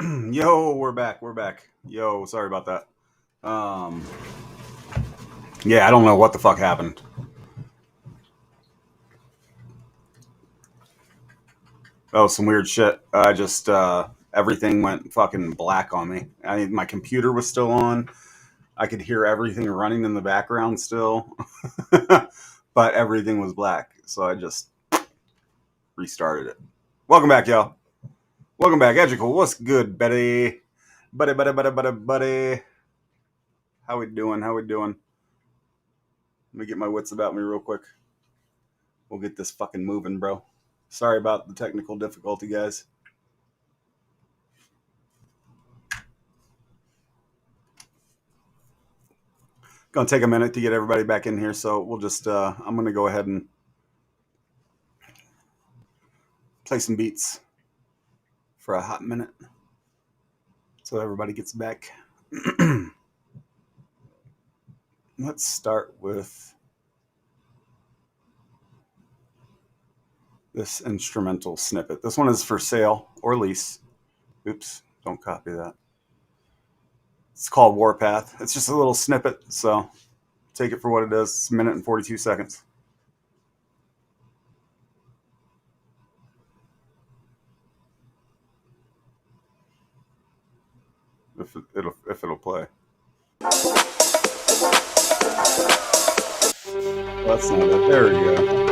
Yo, we're back. We're back. Yo, sorry about that. Um, yeah, I don't know what the fuck happened. Oh, some weird shit. I just everything went fucking black on me. My computer was still on. I could hear everything running in the background still, but everything was black. So I just restarted it. Welcome back, y'all. Welcome back, Edgical. What's good, Betty? Buddy. How we doing? How we doing? Let me get my wits about me real quick. We'll get this fucking moving, bro. Sorry about the technical difficulty, guys. Gonna take a minute to get everybody back in here, so we'll just I'm gonna go ahead and play some beats for a hot minute so everybody gets back. Let's start with this instrumental snippet. This one is for sale or lease. Oops, don't copy that. It's called Warpath. It's just a little snippet, so take it for what it is. It's a minute and 42 seconds. If it'll play. Well, that's not it. There we go.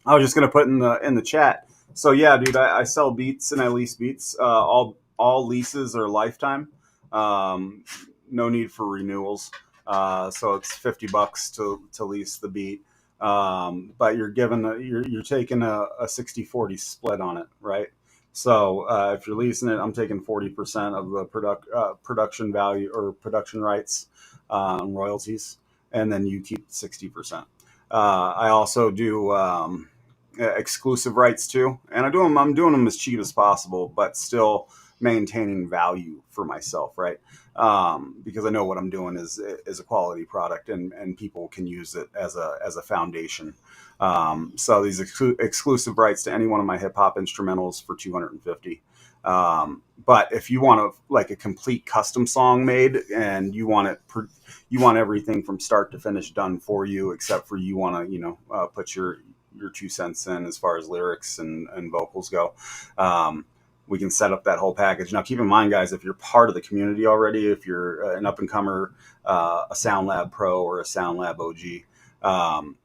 I was just gonna put in the chat. So yeah, dude, I sell beats and I lease beats. All leases are lifetime. Um, no need for renewals. So it's $50 to lease the beat. But you're taking a 60-40 split on it, right? So if you're leasing it, I'm taking 40% of the production value or production rights and royalties, and then you keep 60%. I also do exclusive rights too, and I'm doing them as cheap as possible, but still maintaining value for myself, right? Because I know what I'm doing is a quality product, and people can use it as a foundation. So these exclusive rights to any one of my hip hop instrumentals for 250. But if you want like a complete custom song made, and you want everything from start to finish done for you, except for you want to put your 2 cents in as far as lyrics and vocals go. We can set up that whole package. Now, keep in mind, guys, if you're part of the community already, if you're an up and comer, a SoundLab Pro or a SoundLab OG,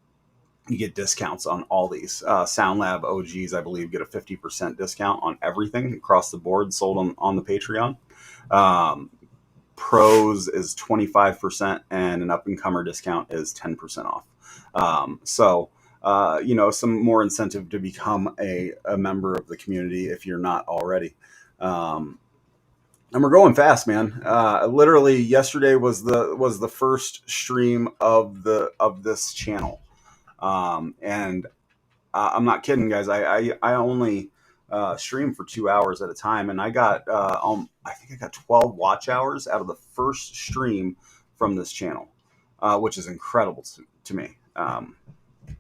you get discounts on all these. SoundLab OGs, I believe, get a 50% discount on everything across the board sold on the Patreon. Um, Pros is 25%, and an up and comer discount is 10% off. Some more incentive to become a member of the community if you're not already. And we're going fast, man. Literally, yesterday was the first stream of this channel, and I'm not kidding, guys. I only stream for 2 hours at a time, and I think I got 12 watch hours out of the first stream from this channel, which is incredible to me.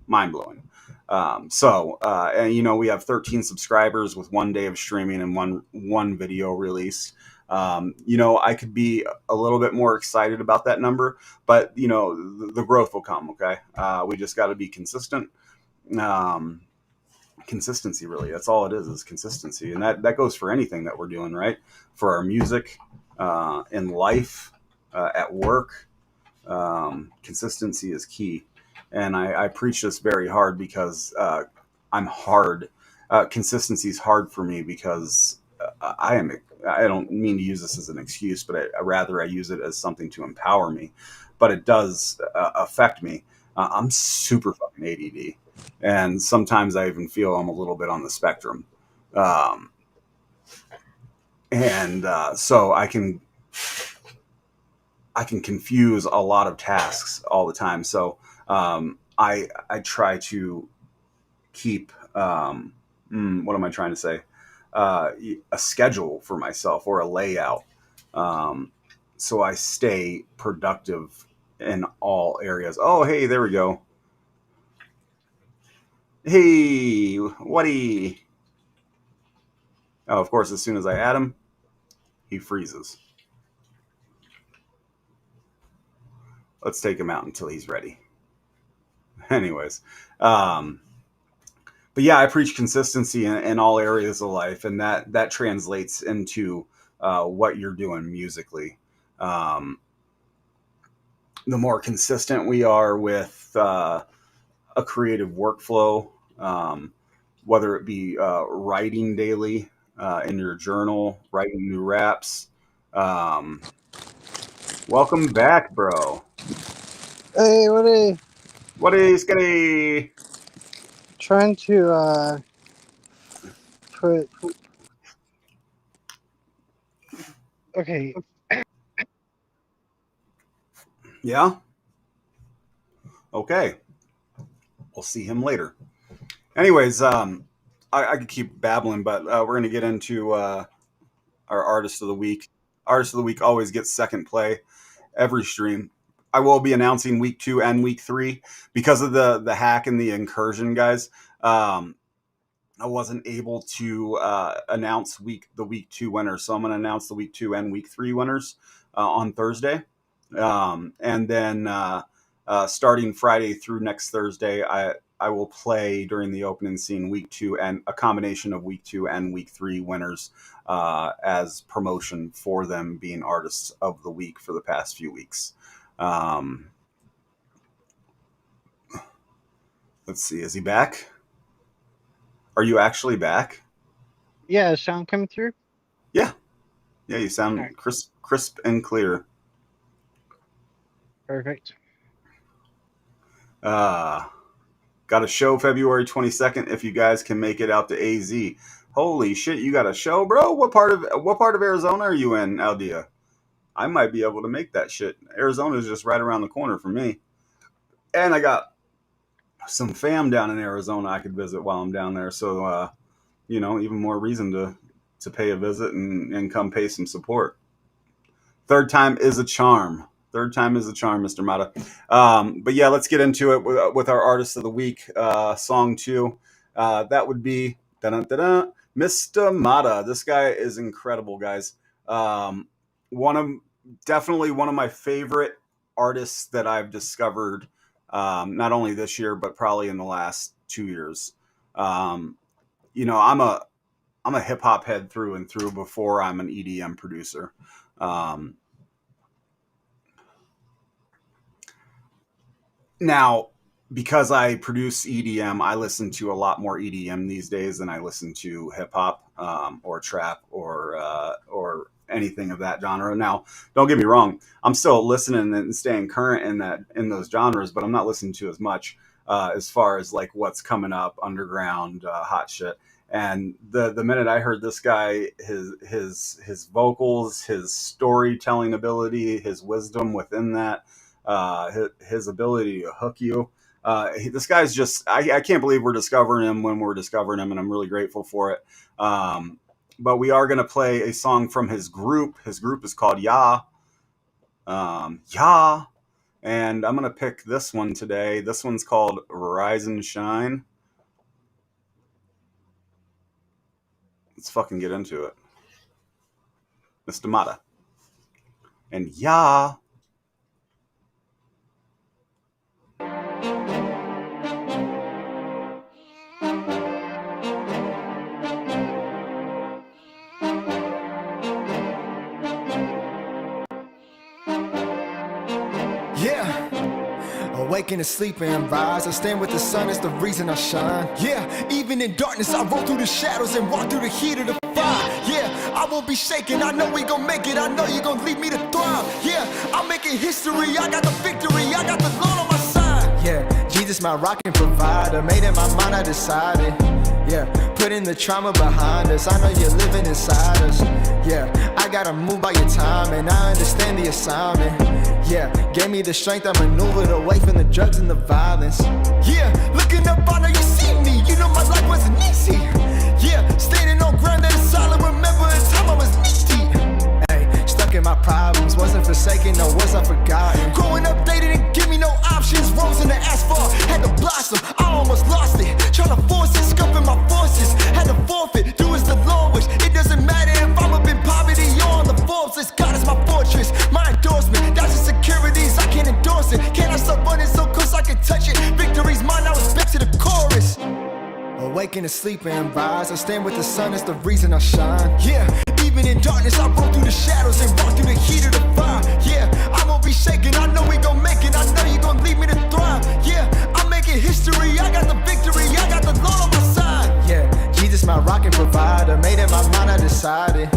Mind blowing. And we have 13 subscribers with 1 day of streaming and one video release. I could be a little bit more excited about that number, but the growth will come. Okay, we just got to be consistent. Um, Consistency, really, that's all it is consistency, and that goes for anything that we're doing, right? For our music, in life, at work. Consistency is key, and I preach this very hard because I'm hard. Consistency is hard for me because I don't mean to use this as an excuse, but I use it as something to empower me. But it does affect me. I'm super fucking ADD, and sometimes I even feel I'm a little bit on the spectrum. Um, and so I can confuse a lot of tasks all the time. So I try to keep what am I trying to say? A schedule for myself or a layout, um, so I stay productive in all areas. Oh, hey, there we go. Hey, whatty? Oh, of course, as soon as I add him, he freezes. Let's take him out until he's ready. Anyways, um, but yeah, I preach consistency in all areas of life, and that translates into what you're doing musically. Um, the more consistent we are with a creative workflow, um, whether it be writing daily in your journal, writing new raps. Um, Welcome back, bro. Hey, what are you What is skitty? trying to put? Okay, Yeah. Okay. We'll see him later. Anyways, I could keep babbling, but we're gonna get into our artist of the week. Artist of the week always gets second play every stream. I will be announcing week 2 and week 3 because of the hack and the incursion, guys. I wasn't able to announce the week 2 winners, so I'm going to announce the week 2 and week 3 winners on Thursday, and then starting Friday through next Thursday, I will play during the opening scene week 2 and a combination of week 2 and week 3 winners as promotion for them being artists of the week for the past few weeks. Um, let's see, is he back? Are you actually back? Yeah, is sound coming through? Yeah. Yeah, you All sound right, crisp and clear. perfect. Uh, got a show February 22nd if you guys can make it out to AZ. Holy shit, you got a show, bro? What part of Arizona are you in, Aldea? I might be able to make that shit. Arizona's just right around the corner for me. And I got some fam down in Arizona I could visit while I'm down there. So even more reason to pay a visit and come pay some support. Third time is a charm. Third time is a charm, Mr. Mata. But yeah, let's get into it with our artist of the week, song 2. That would be Mr. Mata. This guy is incredible, guys. Definitely one of my favorite artists that I've discovered, not only this year but probably in the last 2 years. I'm a hip hop head through and through before I'm an EDM producer. Now, because I produce EDM, I listen to a lot more EDM these days than I listen to hip hop or trap or anything of that genre. Now, don't get me wrong, I'm still listening and staying current in those genres, but I'm not listening to as much as far as like what's coming up, underground, hot shit. And the minute I heard this guy, his vocals, his storytelling ability, his wisdom within that, his ability to hook you. This guy's just, I can't believe we're discovering him when we're discovering him, and I'm really grateful for it. But we are going to play a song from his group. His group is called Ya. Ya. And I'm going to pick this one today. This one's called Rise and Shine. Let's fucking get into it. Mr. Mata. And Ya. Awaken and sleep and rise. I stand with the sun, it's the reason I shine. Yeah, even in darkness, I roll through the shadows and walk through the heat of the fire. Yeah, I won't be shaken. I know we gon' make it. I know you gon' lead me to thrive. Yeah, I'm making history. I got the victory. I got the Lord on my side. Yeah, Jesus, my rock and provider. Made in my mind, I decided. Yeah, putting the trauma behind us. I know you're living inside us. Yeah, I gotta move by your time, and I understand the assignment. Yeah, gave me the strength, I maneuvered away from the drugs and the violence. Yeah, looking up, I know you see me. You know my life wasn't easy. Yeah, standing on ground that is solid. Remember a time I was knee deep. Hey, stuck in my problems, wasn't forsaken, no, was I forgotten. Growing up, they didn't give me no options. Rose in the asphalt, had to blossom. I almost lost it. Trying to force it, scuffing my forces. Had to forfeit, do as the Lord wish. It doesn't matter if I'm up in poverty or on the Forbes list. God is my fortress, my endorsement. That's the securities, I can't endorse it. Can't I stop running so close I can touch it? Victory's mine, now it's back to the chorus. Awaken and sleep and rise. I stand with the sun, it's the reason I shine. Yeah, even in darkness, I roll through the shadows and walk through the heat of the fire. Yeah, I won't be shaken. I know we gon' make it. I know you gon' lead me to thrive. Yeah, I'm making history. I got the victory. I got the Lord on my side. Yeah, Jesus, my rock and provider. Made in my mind, I decided.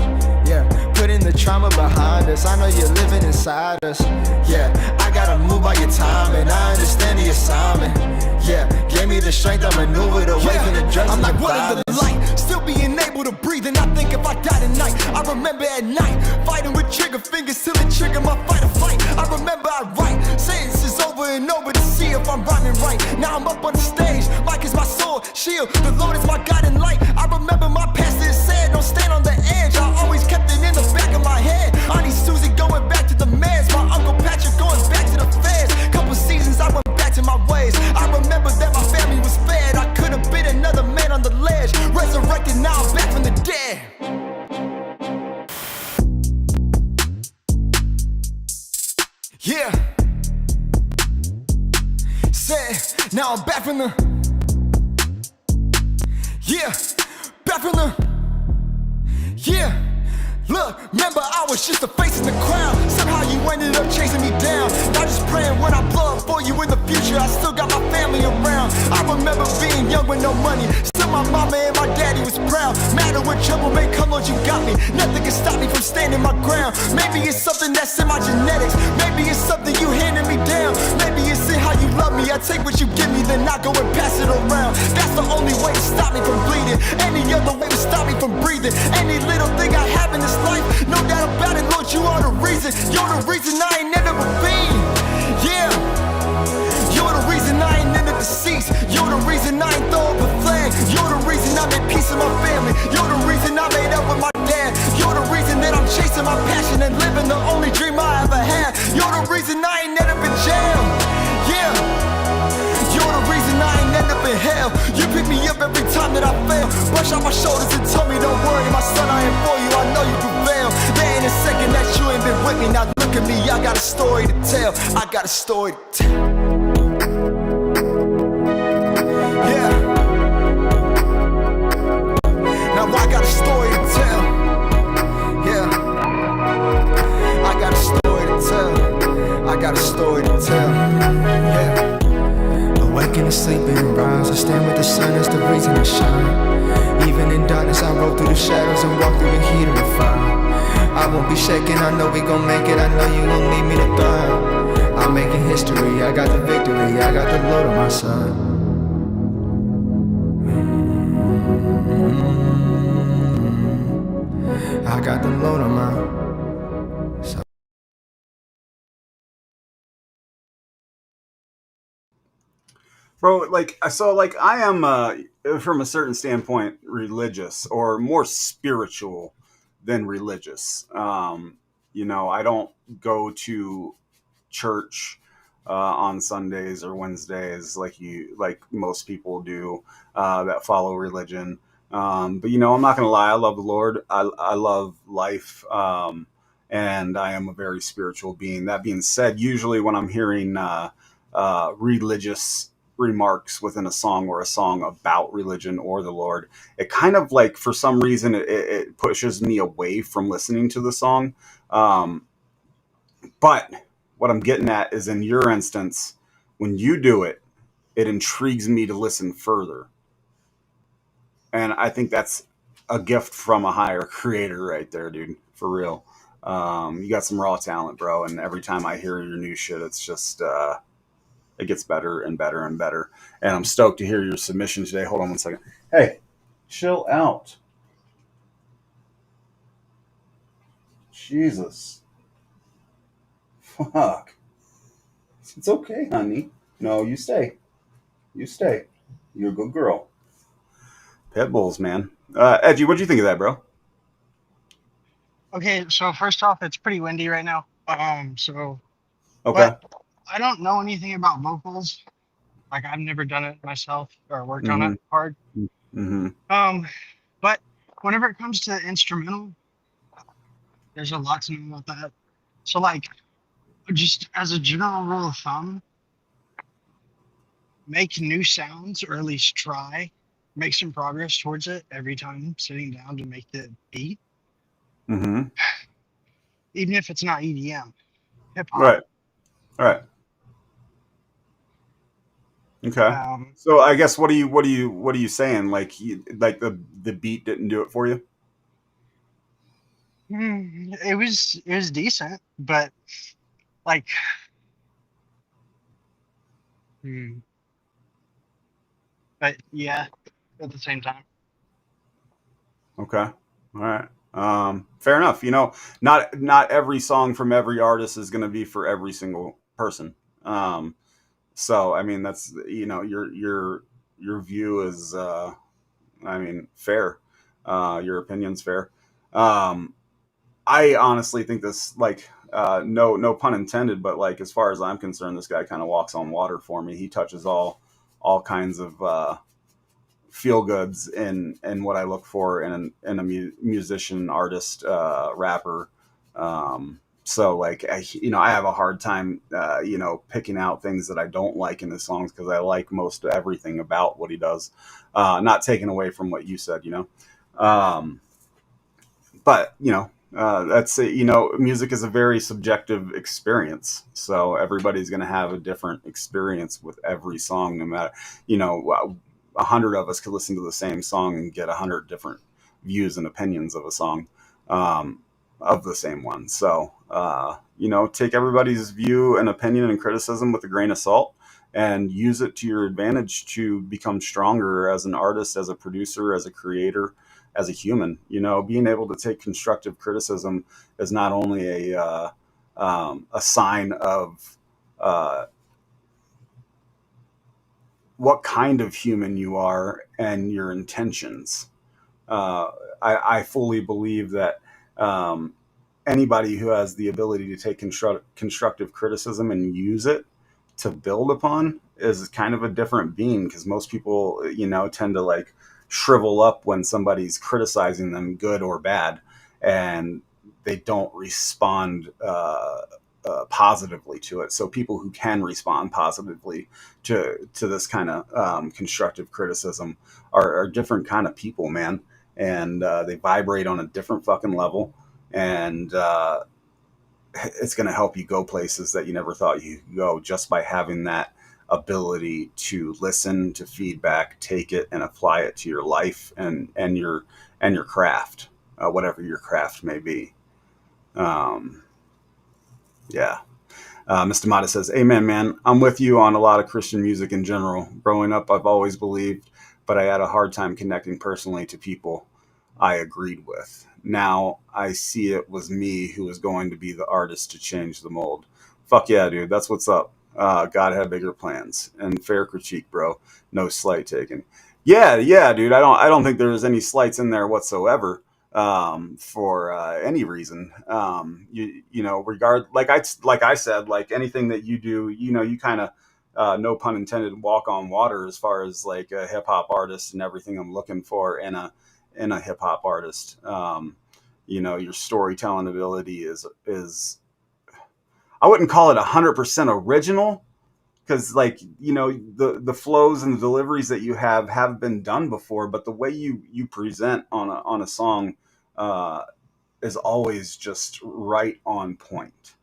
Yeah, putting the trauma behind us. I know you're living inside us. Yeah, I gotta move by your time, and I understand the assignment. Yeah, gave me the strength, I maneuvered away from the drugs. I'm like, what is the light? Still being able to breathe, and I think if I die tonight, I remember at night, fighting with trigger fingers till it trigger my fight or flight. I remember I write sentences over and over to see if I'm rhyming right. Now I'm up on the stage, mic is my sword, shield, the Lord is my guiding light. I remember my pastor said, don't stand on the edge. I always kept it in the back of my head. Auntie Susie going back to the meds, my Uncle Patrick going back to the feds. Couple seasons I went back to my ways. I remember that my family was fed. I could have been another man on the ledge. Resurrected, now I'm back from the dead. Yeah. Said, now I'm back from the. Yeah, back from the. Yeah. Look, remember I was just a face in the crowd. Somehow you ended up chasing me down. Not just praying when I blow up for you in the future, I still got my family around. I remember being young with no money. Still my mama and my daddy was proud. Matter what trouble may come, Lord, you got me. Nothing can stop me from standing my ground. Maybe it's something that's in my genetics. Maybe it's something you handed me down. Maybe it's in how you love me. I take what you give me, then I go and pass it around. That's the only way to stop me from bleeding. Any other way to stop me from breathing. Any little thing I have in this life, no doubt about it, Lord, you are the reason. You're the reason I ain't never been. Yeah. You're the reason I ain't in the deceased. You're the reason I ain't throw up a flag. You're the reason I made peace in my family. You're the reason I made up with my dad. You're the reason that I'm chasing my passion and living the only dream I ever had. You're the reason I ain't never been jailed. Yeah. You're the reason I ain't end up in hell. You pick me up every time that I fail. Brush out my shoulders and tell me don't worry, my son, I am for you. I know you prevail. There ain't a second that you ain't been with me. Now look at me, I got a story to tell. I got a story to tell. Yeah. Now I got a story to tell. Yeah. I got a story to tell. I got a story to tell. Yeah. Awaken and sleep and rise. I stand with the sun, that's the reason I shine. Even in darkness, I roll through the shadows and walk through the heat of the fire. I won't be shaken, I know we gon' make it. I know you gon' lead me to thrive. I'm making history, I got the victory. I got the Lord on my side. I got the Lord on my side. Bro, like, so, like, I am, from a certain standpoint, religious, or more spiritual than religious. I don't go to church on Sundays or Wednesdays like most people do that follow religion. But I'm not gonna lie, I love the Lord. I love life, and I am a very spiritual being. That being said, usually when I'm hearing religious remarks within a song, or a song about religion or the Lord, it kind of, like, for some reason, it pushes me away from listening to the song. But what I'm getting at is, in your instance, when you do it, it intrigues me to listen further. And I think that's a gift from a higher creator right there, dude. For real. You got some raw talent, bro. And every time I hear your new shit, it's just, it gets better and better and better. And I'm stoked to hear your submission today. Hold on one second. Hey, chill out. Jesus. Fuck. It's okay, honey. No, you stay. You stay. You're a good girl. Pit bulls, man. Edgy, what'd you think of that, bro? Okay, so first off, it's pretty windy right now. Okay. But I don't know anything about vocals. Like, I've never done it myself or worked on Mm-hmm. it hard. Mm-hmm. But whenever it comes to instrumental, there's a lot to know about that. So, like, just as a general rule of thumb, make new sounds, or at least try, make some progress towards it every time sitting down to make the beat, Mm-hmm. even if it's not EDM, hip hop. Right. All right. Okay. So I guess what are you saying? Like, the beat didn't do it for you? It was decent, but like, but yeah, at the same time. Okay. All right. Fair enough. Not every song from every artist is going to be for every single person. So I mean, that's, your view is, fair. Your opinion's fair. I honestly think this, like, no pun intended, but, like, as far as I'm concerned, this guy kind of walks on water for me. He touches all kinds of feel goods in what I look for in a musician, artist, rapper. So, like, I have a hard time, picking out things that I don't like in his songs, because I like most everything about what he does. Not taking away from what you said, but That's it. Music is a very subjective experience, so everybody's going to have a different experience with every song. No matter, 100 of us could listen to the same song and get 100 different views and opinions of a song, of the same one. So, take everybody's view and opinion and criticism with a grain of salt, and use it to your advantage to become stronger as an artist, as a producer, as a creator, as a human. Being able to take constructive criticism is not only a sign of what kind of human you are and your intentions. I fully believe that anybody who has the ability to take constructive criticism and use it to build upon is kind of a different being, because most people, tend to like shrivel up when somebody's criticizing them, good or bad, and they don't respond positively to it. So people who can respond positively to this kind of constructive criticism are different kind of people, man, and they vibrate on a different fucking level, and it's going to help you go places that you never thought you could go, just by having that ability to listen to feedback, take it, and apply it to your life and your craft, whatever your craft may be. Yeah. Mr. Mata says, "Amen, man. I'm with you on a lot of Christian music in general. Growing up, I've always believed, but I had a hard time connecting personally to people I agreed with. Now I see it was me who was going to be the artist to change the mold." Fuck yeah, dude. That's what's up. God had bigger plans. And fair critique, bro. No slight taken. Yeah, dude. I don't think there's any slights in there whatsoever, for any reason. Like I said, like anything that you do, you kind of, no pun intended, walk on water as far as like a hip hop artist and everything I'm looking for in a hip hop artist. Your storytelling ability is I wouldn't call it 100% original, because like the flows and the deliveries that you have been done before, but the way you present on a song is always just right on point.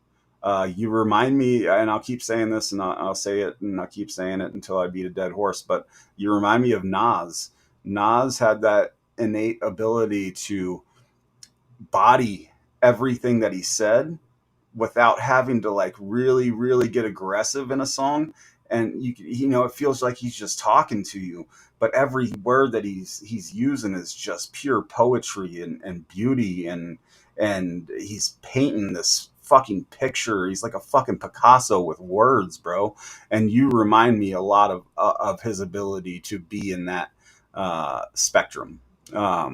You remind me, and I'll keep saying this, and I'll say it, and I'll keep saying it until I beat a dead horse, but you remind me of Nas. Nas had that innate ability to body everything that he said without having to like really, really get aggressive in a song. And it feels like he's just talking to you, but every word that he's using is just pure poetry and beauty, and he's painting this fucking picture. He's like a fucking Picasso with words, bro. And you remind me a lot of his ability to be in that spectrum. But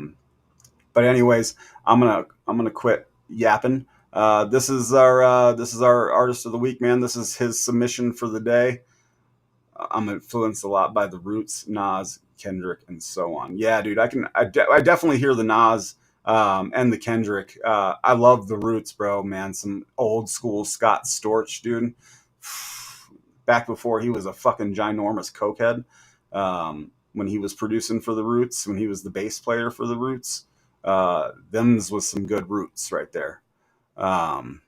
anyways, I'm gonna quit yapping. This is our artist of the week, man. This is his submission for the day. I'm influenced a lot by the Roots, Nas, Kendrick, and so on. Yeah, dude, I definitely hear the Nas and the Kendrick. I love the Roots, bro, man. Some old school Scott Storch, dude. Back before he was a fucking ginormous cokehead. When he was producing for the Roots, when he was the bass player for the Roots, them's was some good Roots right there. And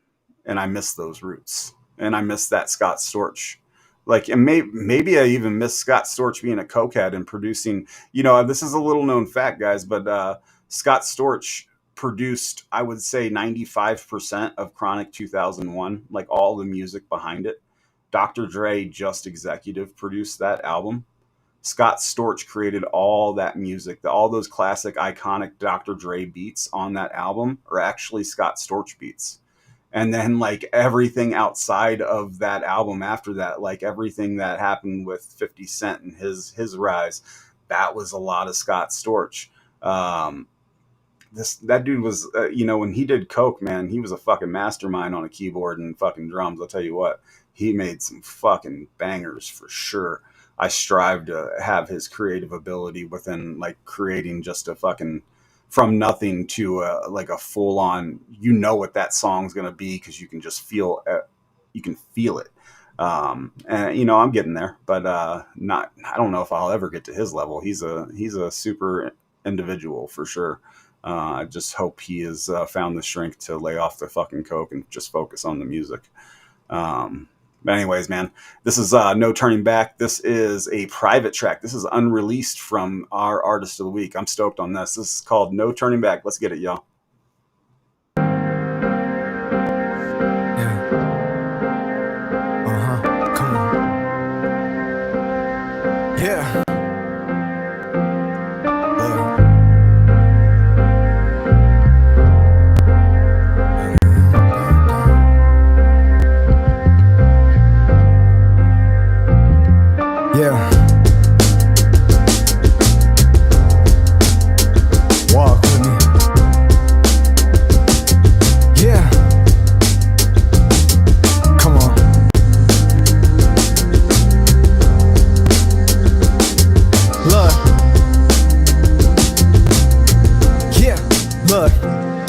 I miss those Roots, and I miss that Scott Storch. Like, and maybe I even miss Scott Storch being a cokehead and producing. This is a little known fact, guys, but Scott Storch produced, I would say, 95% of Chronic 2001, like all the music behind it. Dr. Dre just executive produced that album. Scott Storch created all that music. All those classic, iconic Dr. Dre beats on that album are actually Scott Storch beats. And then like everything outside of that album after that, like everything that happened with 50 Cent and his rise, that was a lot of Scott Storch. That dude was, when he did coke, man, he was a fucking mastermind on a keyboard and fucking drums. I'll tell you what, he made some fucking bangers for sure. I strive to have his creative ability within like creating just a fucking from nothing to like a full on, what that song's going to be, because you can just feel it. You can feel it. And I'm getting there, but I don't know if I'll ever get to his level. He's a super individual for sure. I just hope he has found the strength to lay off the fucking coke and just focus on the music. But anyways, man, this is No Turning Back. This is a private track. This is unreleased from our Artist of the Week. I'm stoked on this. This is called No Turning Back. Let's get it, y'all. Come on. Yeah. Yeah. Walk with me. Yeah. Come on. Look. Yeah. Look.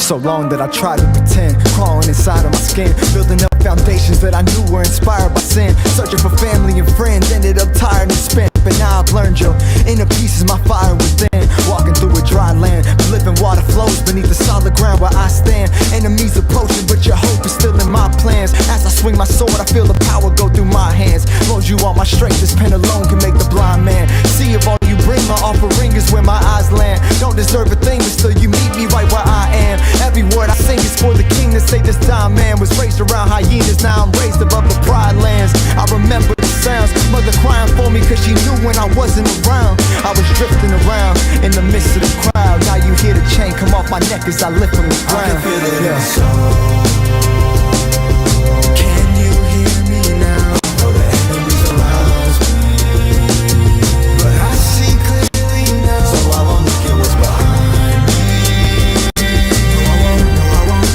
So long that I tried to pretend, crawling inside of my skin, building up foundations that I knew were inspired by sin, searching for family and friends, ended up tired and spent. But now I've learned, yo, inner peace is my fire within. Walking through a dry land, but living water flows beneath the solid ground where I stand. Enemies approaching, but your hope is still in my plans. As I swing my sword, I feel the power go through my hands. Lord, you are my strength, this pen alone can make the blind man see. If all you bring, my offering is where my eyes land. Don't deserve a thing, but still you meet me right where I am. Every word I sing is for the king to say this dying man was raised around hyenas. Now I'm raised above the pride lands. I remember the sounds, mother crying for me cause she knew when I wasn't around. I was drifting around in the midst of the crowd. Now you hear the chain come off my neck as I lift from the ground. I can feel it in my soul. Can you hear me now? Know the enemy surrounds me, but I see clearly now, so I won't look at what's behind me. No, I won't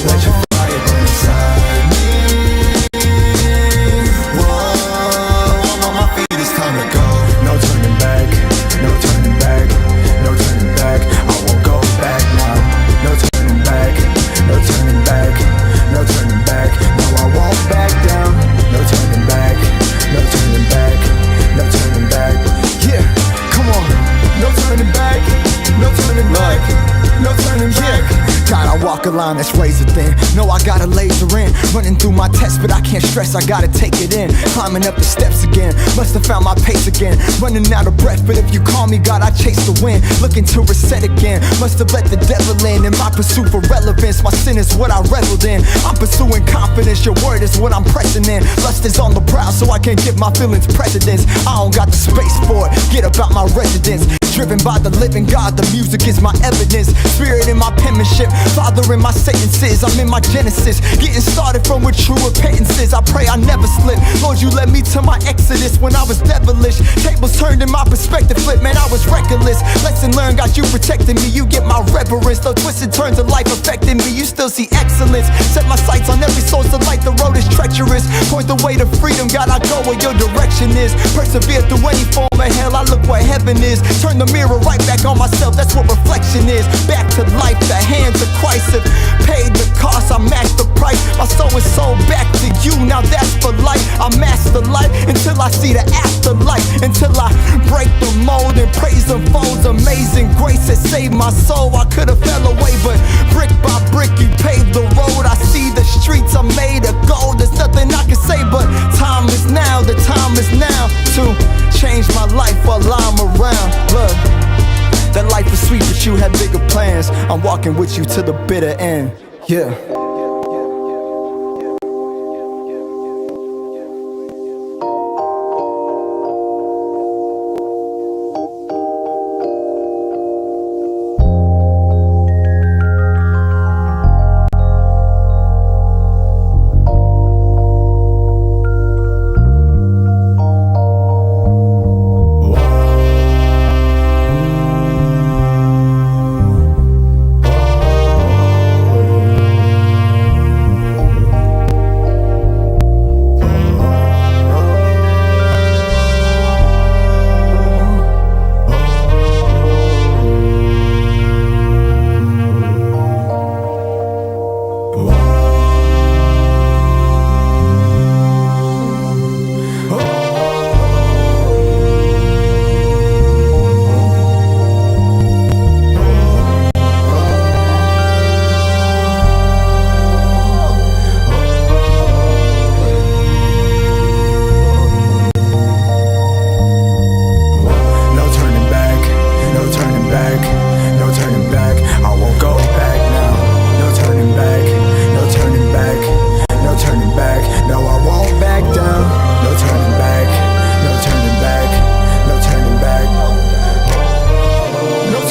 let your fire burn inside me. Whoa, I'm on my feet, it's time to go. No turning back, no turning back, no turning back. I won't go back now. No turning back, no turning back, no turning back. No, I won't back down. No turning back, no turning back, no turning back. Yeah, come on. No turning back, no turning back, no turning back. God, I walk a line that's razor thin. No, I gotta laser in. Running through my tests, but I can't stress, I gotta take it in. Climbing up the steps again, must have found my pace again. Running out of breath, but if you call me God, I chase the wind. Looking to reset again, must have let the devil in my pursuit for relevance. My sin is what I reveled in. I'm pursuing confidence, your word is what I'm pressing in. Lust is on the prowl, so I can't give my feelings precedence. I don't got the space for it, get about my residence. Driven by the living God, the music is my evidence. Spirit in my penmanship, Father in my sentences. I'm in my genesis, getting started from where true repentance is. I pray I never slip. Lord, you led me to my exodus when I was devilish. Tables turned and my perspective flipped, man, I was reckless. Lesson learned, got you protecting me. You get my reverence, though twisted turns of life affecting me. You still see excellence. Set my sights on every source of light, the road is treacherous. Point the way to freedom, God, I go where your direction is. Persevere through any form of hell, I look where heaven is. Turn the mirror right back on myself, that's what reflection is. Back to life, the hands of Christ have paid the cost, I matched the price. My soul is sold back to you, now that's for life. I master life until I see the afterlife, until I break the mold and praise unfolds. Amazing grace that saved my soul. I could've fell away, but brick by brick you paved the road. I see the streets are made of gold. There's nothing I can say, but time is now. The time is now to change my life while I'm around. Look, that life was sweet, but you had bigger plans. I'm walking with you to the bitter end. Yeah.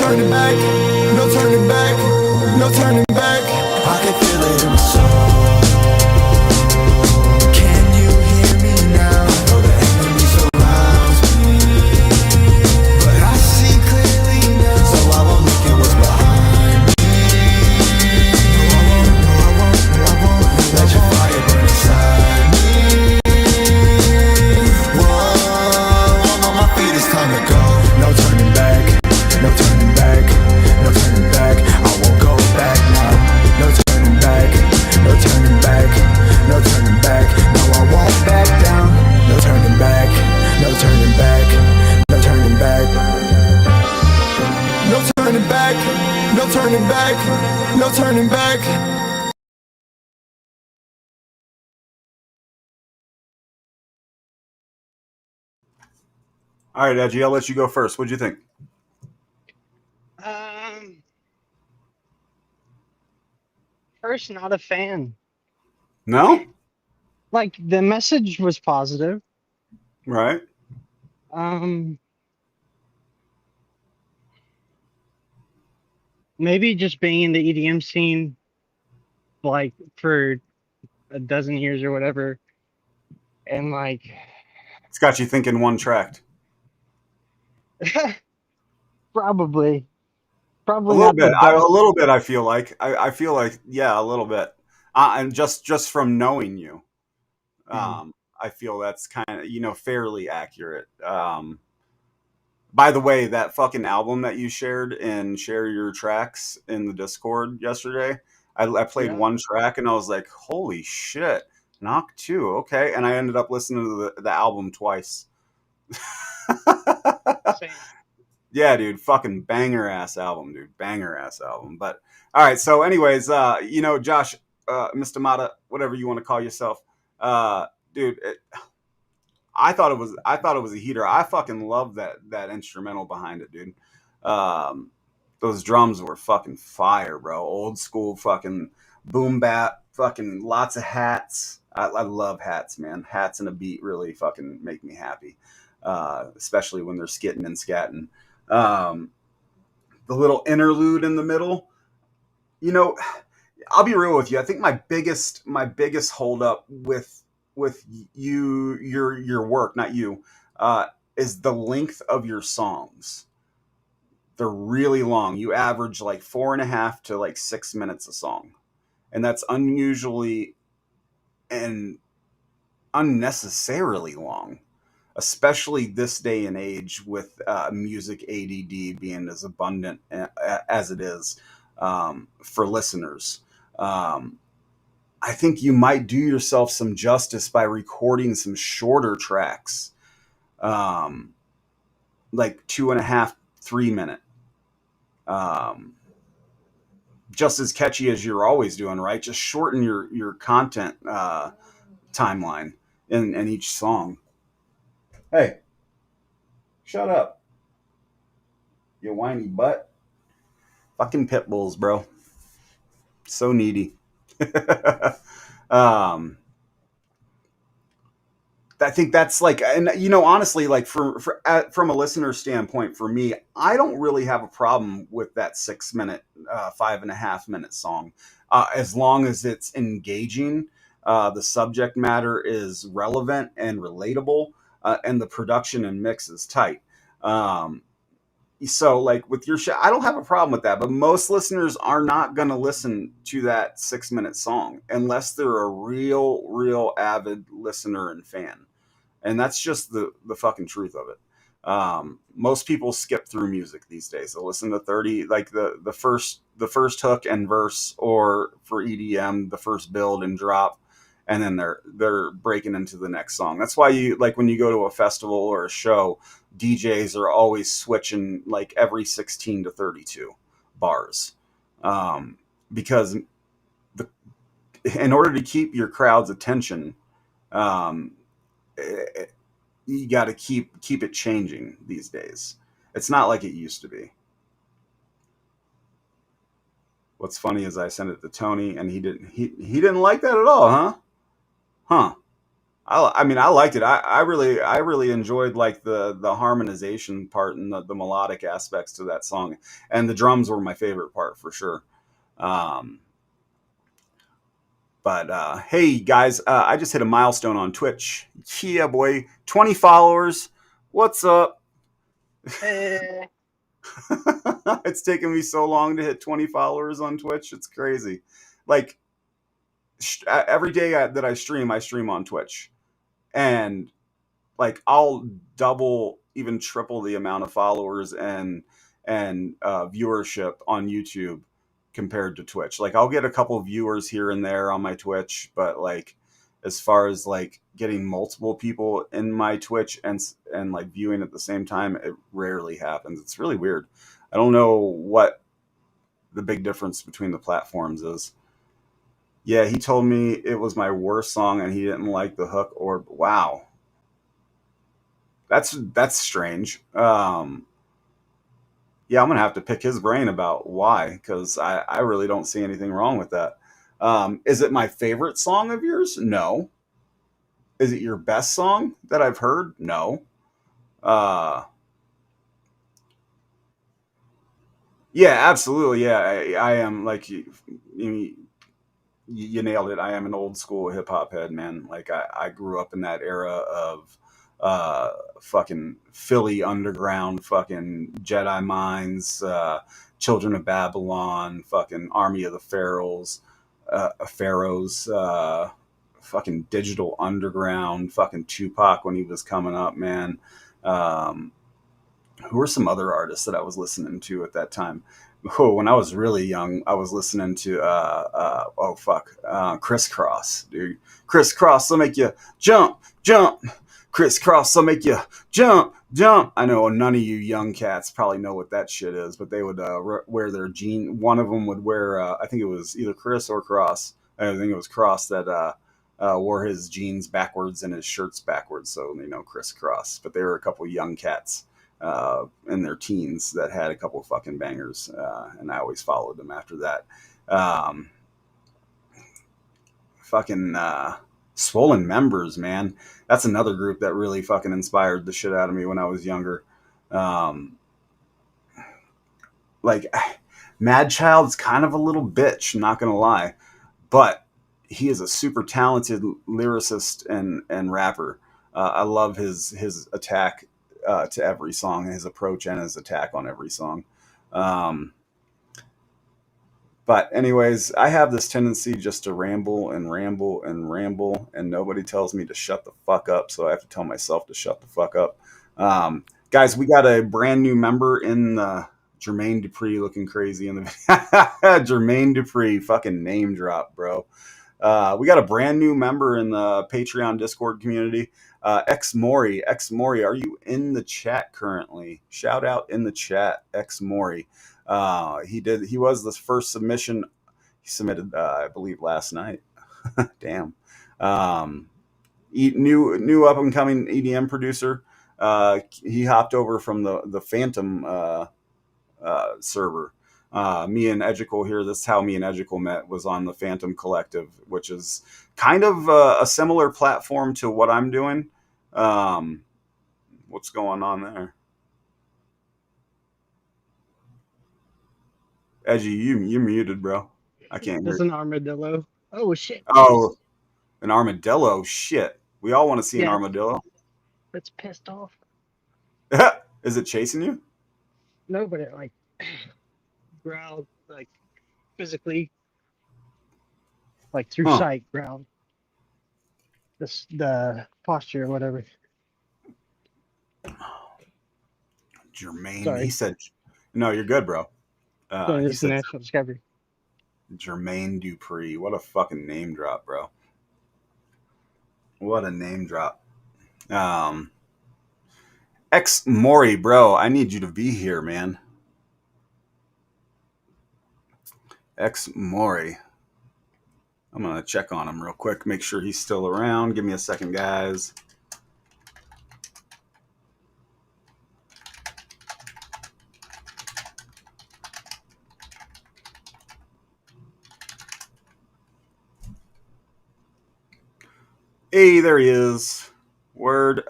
turning back, no turning back, no turning back. I can feel it in my soul. Can you hear me now? I know the enemy surrounds me, but I see clearly now, so I won't look at what's behind me. No, I won't let your fire burn inside me. Whoa, I'm on my feet, it's time to go. No turning back, no turning back, no turning back. I won't go back now. No turning back, no turning back, no turning back. No, I won't back down. No turning back, no turning back, no turning back. No turning back, no turning back, no turning back. All right, Edgy, I'll let you go first. What'd you think? First, not a fan. No? Like the message was positive. Right. Maybe just being in the EDM scene like for a dozen years or whatever, and like It's got you thinking one tracked. probably A little not the bit. A best. little bit. I feel like. I feel like. Yeah, a little bit. And just from knowing you, I feel that's kind of fairly accurate. By the way, that fucking album that you shared and share your tracks in the Discord yesterday, I played Yeah. one track and I was like, holy shit, knock two, okay, and I ended up listening to the album twice. Same. Yeah, dude, fucking banger ass album, dude, banger ass album. But all right, so anyways, Josh, Mr. Mata, whatever you want to call yourself, dude, I thought it was a heater. I fucking love that instrumental behind it, dude. Um, those drums were fucking fire, bro. Old school fucking boom bap, fucking lots of hats. I love hats, man. Hats and a beat really fucking make me happy, especially when they're skitting and scatting. Um, the little interlude in the middle, you know, I'll be real with you. I think my biggest holdup with your work, not you, is the length of your songs. They're really long. You average like 4.5 to like 6 minutes a song, and that's unusually and unnecessarily long, especially this day and age with music ADD being as abundant as it is for listeners. Um, I think you might do yourself some justice by recording some shorter tracks, um, like 2.5, 3 minute, um, just as catchy as you're always doing, right? Just shorten your content timeline in each song. Hey, shut up, you whiny butt. Fucking pit bulls, bro. So needy. um, I think that's like, and honestly, like from a listener standpoint, for me, I don't really have a problem with that 6 minute, 5.5 minute song, as long as it's engaging, the subject matter is relevant and relatable, and the production and mix is tight. Um, so like with your show, I don't have a problem with that, but most listeners are not going to listen to that 6 minute song unless they're a real avid listener and fan, and that's just the fucking truth of it. Most people skip through music these days. They'll listen to 30, like the first hook and verse, or for EDM, the first build and drop, and then they're breaking into the next song. That's why you like when you go to a festival or a show, DJs are always switching like every 16 to 32 bars, because the in order to keep your crowd's attention, um, you got to keep it changing these days. It's not like it used to be. What's funny is I sent it to Tony and he didn't like that at all, huh? Huh. I mean, I liked it. I really enjoyed like the harmonization part and the melodic aspects to that song, and the drums were my favorite part for sure. Um, but hey guys, I just hit a milestone on Twitch. Yeah, boy, 20 followers. What's up? Hey. It's taken me so long to hit 20 followers on Twitch. It's crazy. Like every day that I stream on Twitch, and like I'll double, even triple the amount of followers and viewership on YouTube compared to Twitch. Like I'll get a couple viewers here and there on my Twitch, but like as far as like getting multiple people in my Twitch and like viewing at the same time, it rarely happens. It's really weird. I don't know what the big difference between the platforms is. Yeah, he told me it was my worst song and he didn't like the hook. Or wow, that's strange. Yeah, I'm gonna have to pick his brain about why, because I really don't see anything wrong with that. Is it my favorite song of yours? No. Is it your best song that I've heard? No. Uh, yeah, absolutely. Yeah, I am like you nailed it. I am an old school hip hop head, man. Like I grew up in that era of uh fucking Philly underground, fucking Jedi Minds, Children of Babylon, fucking Army of the Pharaohs, fucking Digital Underground, fucking Tupac when he was coming up, man. Um, who were some other artists that I was listening to at that time? Oh, when I was really young, I was listening to Crisscross, dude. Crisscross, will make you jump, jump. Crisscross, will make you jump, jump. I know none of you young cats probably know what that shit is, but they would wear their jean. One of them would wear, I think it was either Chris or Cross. I think it was Cross that wore his jeans backwards and his shirts backwards, so crisscross. But they were a couple young cats in their teens that had a couple of fucking bangers, and I always followed them after that. Um, fucking Swollen Members, man. That's another group that really fucking inspired the shit out of me when I was younger. Um, like Mad Child's kind of a little bitch, not gonna lie, but he is a super talented lyricist and rapper. I love his attack to every song, his approach and his attack on every song. Um, but anyways, I have this tendency just to ramble and ramble and ramble, and nobody tells me to shut the fuck up, so I have to tell myself to shut the fuck up. Guys, we got a brand new member in the Jermaine Dupree looking crazy in the Jermaine Dupree, fucking name drop, bro. We got a brand new member in the Patreon Discord community. X Mori, are you in the chat currently? Shout out in the chat, X Mori. He was the first submission he submitted, I believe, last night. Damn. New up and coming EDM producer. He hopped over from the Phantom server. Me and Edgical here, this is how me and Edgical met, was on the Phantom Collective, which is kind of a similar platform to what I'm doing. What's going on there? Edgy, you're muted, bro. I can't hear There's you. an armadillo. Oh shit. Oh, an armadillo. Shit. We all want to see an Yeah, armadillo. it's pissed off. Is it chasing you? No, but it like growled, like physically, like through Huh. sight growled. The posture or whatever. Jermaine. Sorry. He said, no, you're good, bro. Sorry, He this is said National Discovery. Jermaine Dupree. What a fucking name drop, bro. What a name drop. X Mori, bro, I need you to be here, man. X Mori. I'm going to check on him real quick, make sure he's still around. Give me a second, guys. Hey, there he is. Word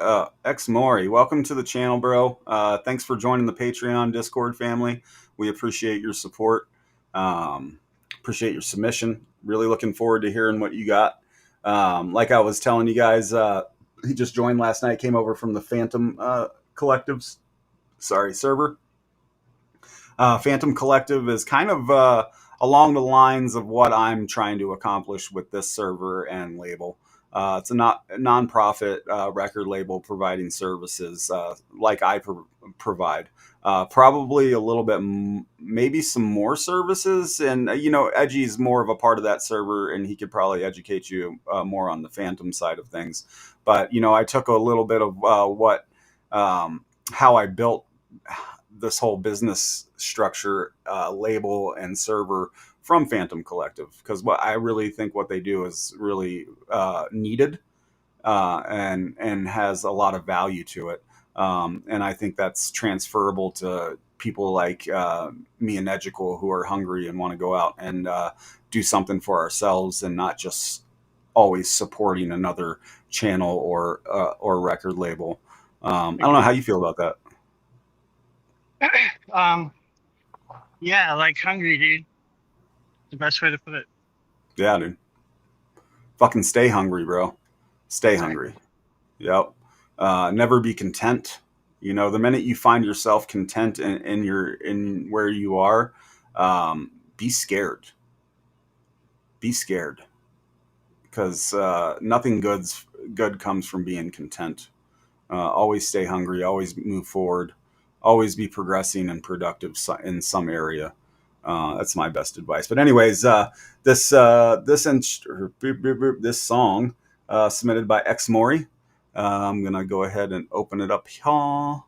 X Maury. Welcome to the channel, bro. Thanks for joining the Patreon Discord family. We appreciate your support. Appreciate your submission. Really looking forward to hearing what you got. Like I was telling you guys, he just joined last night, came over from the Phantom Collectives. Server. Phantom Collective is kind of along the lines of what I'm trying to accomplish with this server and label. It's a non-profit record label providing services like I provide. Probably a little bit, maybe some more services. And, Edgy's more of a part of that server, and he could probably educate you more on the Phantom side of things. But, I took a little bit of how I built this whole business structure, label and server from Phantom Collective, because what I really think what they do is really needed and has a lot of value to it. And I think that's transferable to people like me and Edgical who are hungry and want to go out and do something for ourselves and not just always supporting another channel or record label. I don't know how you feel about that. Yeah, like hungry, dude. The best way to put it. Yeah, dude. Fucking stay hungry, bro. Stay hungry. Yep. Never be content. The minute you find yourself content in where you are, be scared. Be scared. Because nothing good comes from being content. Always stay hungry. Always move forward. Always be progressing and productive in some area. That's my best advice. But anyways, this song submitted by X Maury. I'm gonna go ahead and open it up here.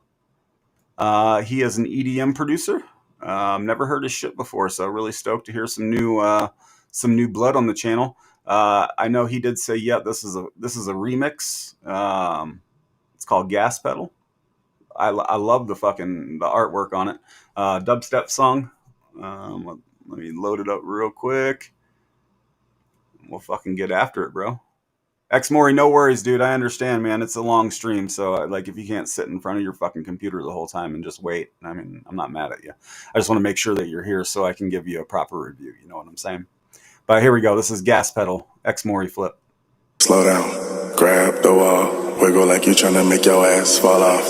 He is an EDM producer. Never heard his shit before, so really stoked to hear some new blood on the channel. I know he did say, yeah, this is a remix. It's called Gas Pedal. I love the artwork on it. Dubstep song. Let me load it up real quick. We'll fucking get after it, bro. X Maury, no worries, dude. I understand, man. It's a long stream, so if you can't sit in front of your fucking computer the whole time and just wait, I'm not mad at you. I just want to make sure that you're here so I can give you a proper review. You know what I'm saying? But here we go. This is Gas Pedal. X Maury flip. Slow down. Grab the wall. Wiggle like you're trying to make your ass fall off.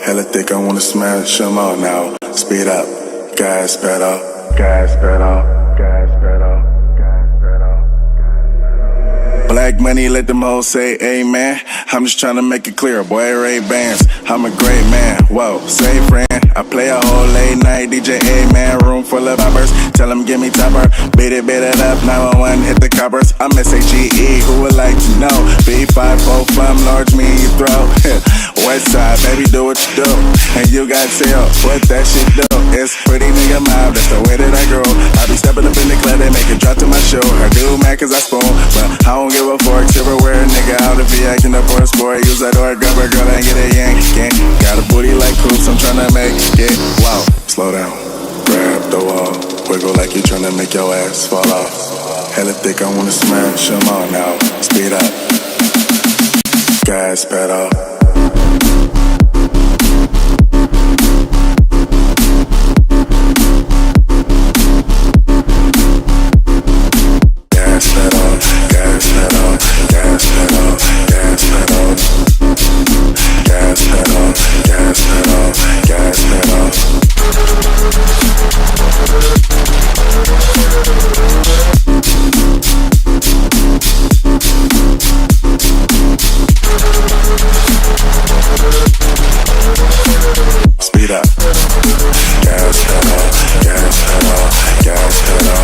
Hella thick, I wanna smash them all now. Speed up. Gas pedal, gas pedal, gas pedal, gas pedal. Black money, let them hoes say amen. I'm just trying to make it clear, boy, Ray-Bans. I'm a great man, whoa, say friend. I play a whole late night DJ, man. Room full of boppers, tell them give me topper. Beat it up, 911, hit the coppers. I'm S-H-E-E, who would like to know? B5, from large me in your throat. West side, baby, do what you do. And you got tail, what that shit do? It's pretty nigga mob, that's the way that I grow. I be stepping up in the club, they make it drop to my show. I do mad cause I spoon, but I don't give a fork. Silverware, nigga, out if he acting up for a sport. Use that door, grab her girl, and get a yank. Got a booty like coops, I'm tryna make it. Wow, slow down, grab the wall. Wiggle like you're tryna make your ass fall off. Hella thick, I wanna smash them all now. Speed up, gas pedal. Gas pedal, gas pedal, gas pedal, gas pedal. Gas pedal, gas pedal, gas pedal. Speed up. Gas pedal, gas pedal, gas pedal.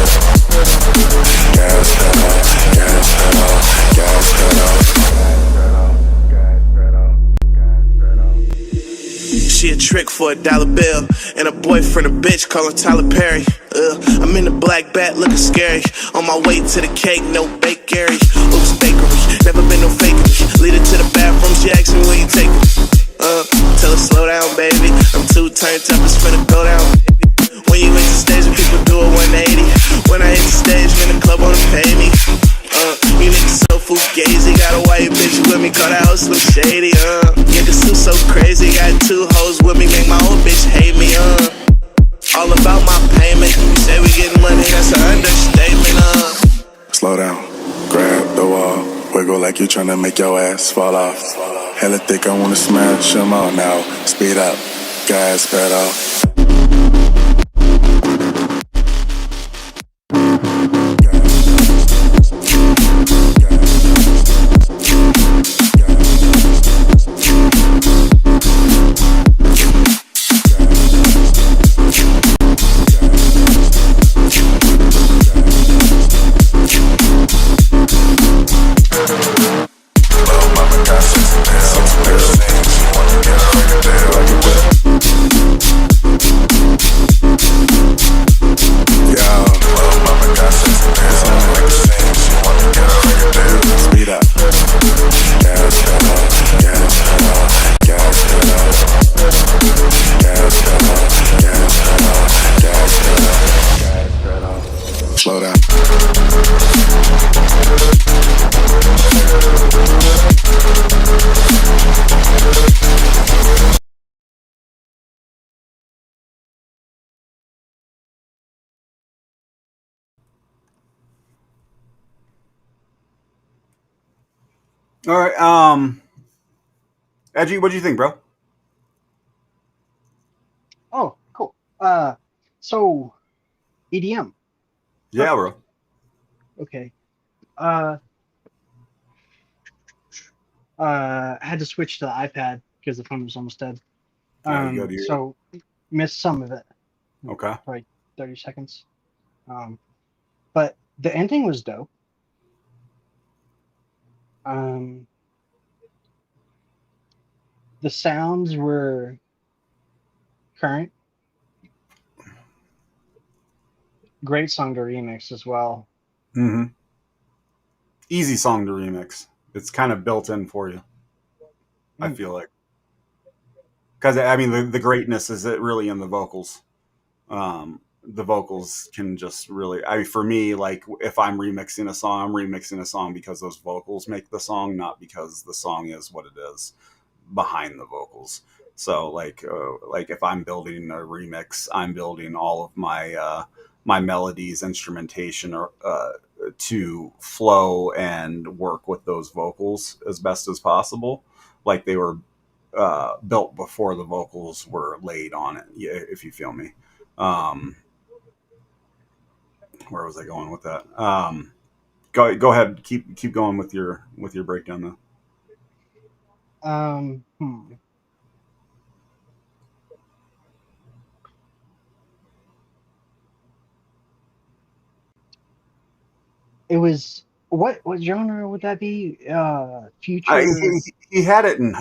Gas pedal, gas pedal, gas pedal. She a trick for $1 bill, and a boyfriend a bitch calling Tyler Perry. I'm in the black bat looking scary. On my way to the cake, no bakery. Oops, bakery, never been no fakery. Lead her to the bathroom, she asked me where you take me. Tell her slow down, baby. I'm too turned up, it's finna go down, baby. When you hit the stage, people do a 180. When I hit the stage, man, the club wanna pay me. You niggas so fugazi, got a white bitch with me call that hoe Slim Shady, Niggas too so crazy, got 2 hoes with me, make my old bitch hate me, All about my payment, you say we getting money, that's an understatement, Slow down, grab the wall, wiggle like you tryna make your ass fall off. Hella thick, I wanna smash them all now. Speed up, gas pedal. Slow down. All right, Edgy, what do you think, bro? Oh, cool. So EDM. Yeah, bro. Okay. I had to switch to the iPad because the phone was almost dead. Yeah, you go to your... So missed some of it. Okay. Probably 30 seconds. But the ending was dope. The sounds were current. Great song to remix as well. Mm-hmm. Easy song to remix. It's kind of built in for you, I feel like. Because, I mean, the greatness is it really in the vocals. The vocals can just really... for me, like, if I'm remixing a song, I'm remixing a song because those vocals make the song, not because the song is what it is behind the vocals. So, like if I'm building a remix, I'm building all of my my melodies, instrumentation, or to flow and work with those vocals as best as possible, like they were built before the vocals were laid on it. Yeah, if you feel me. Where was I going with that? Go ahead. Keep going with your breakdown though. It was what genre would that be? Future. He had it in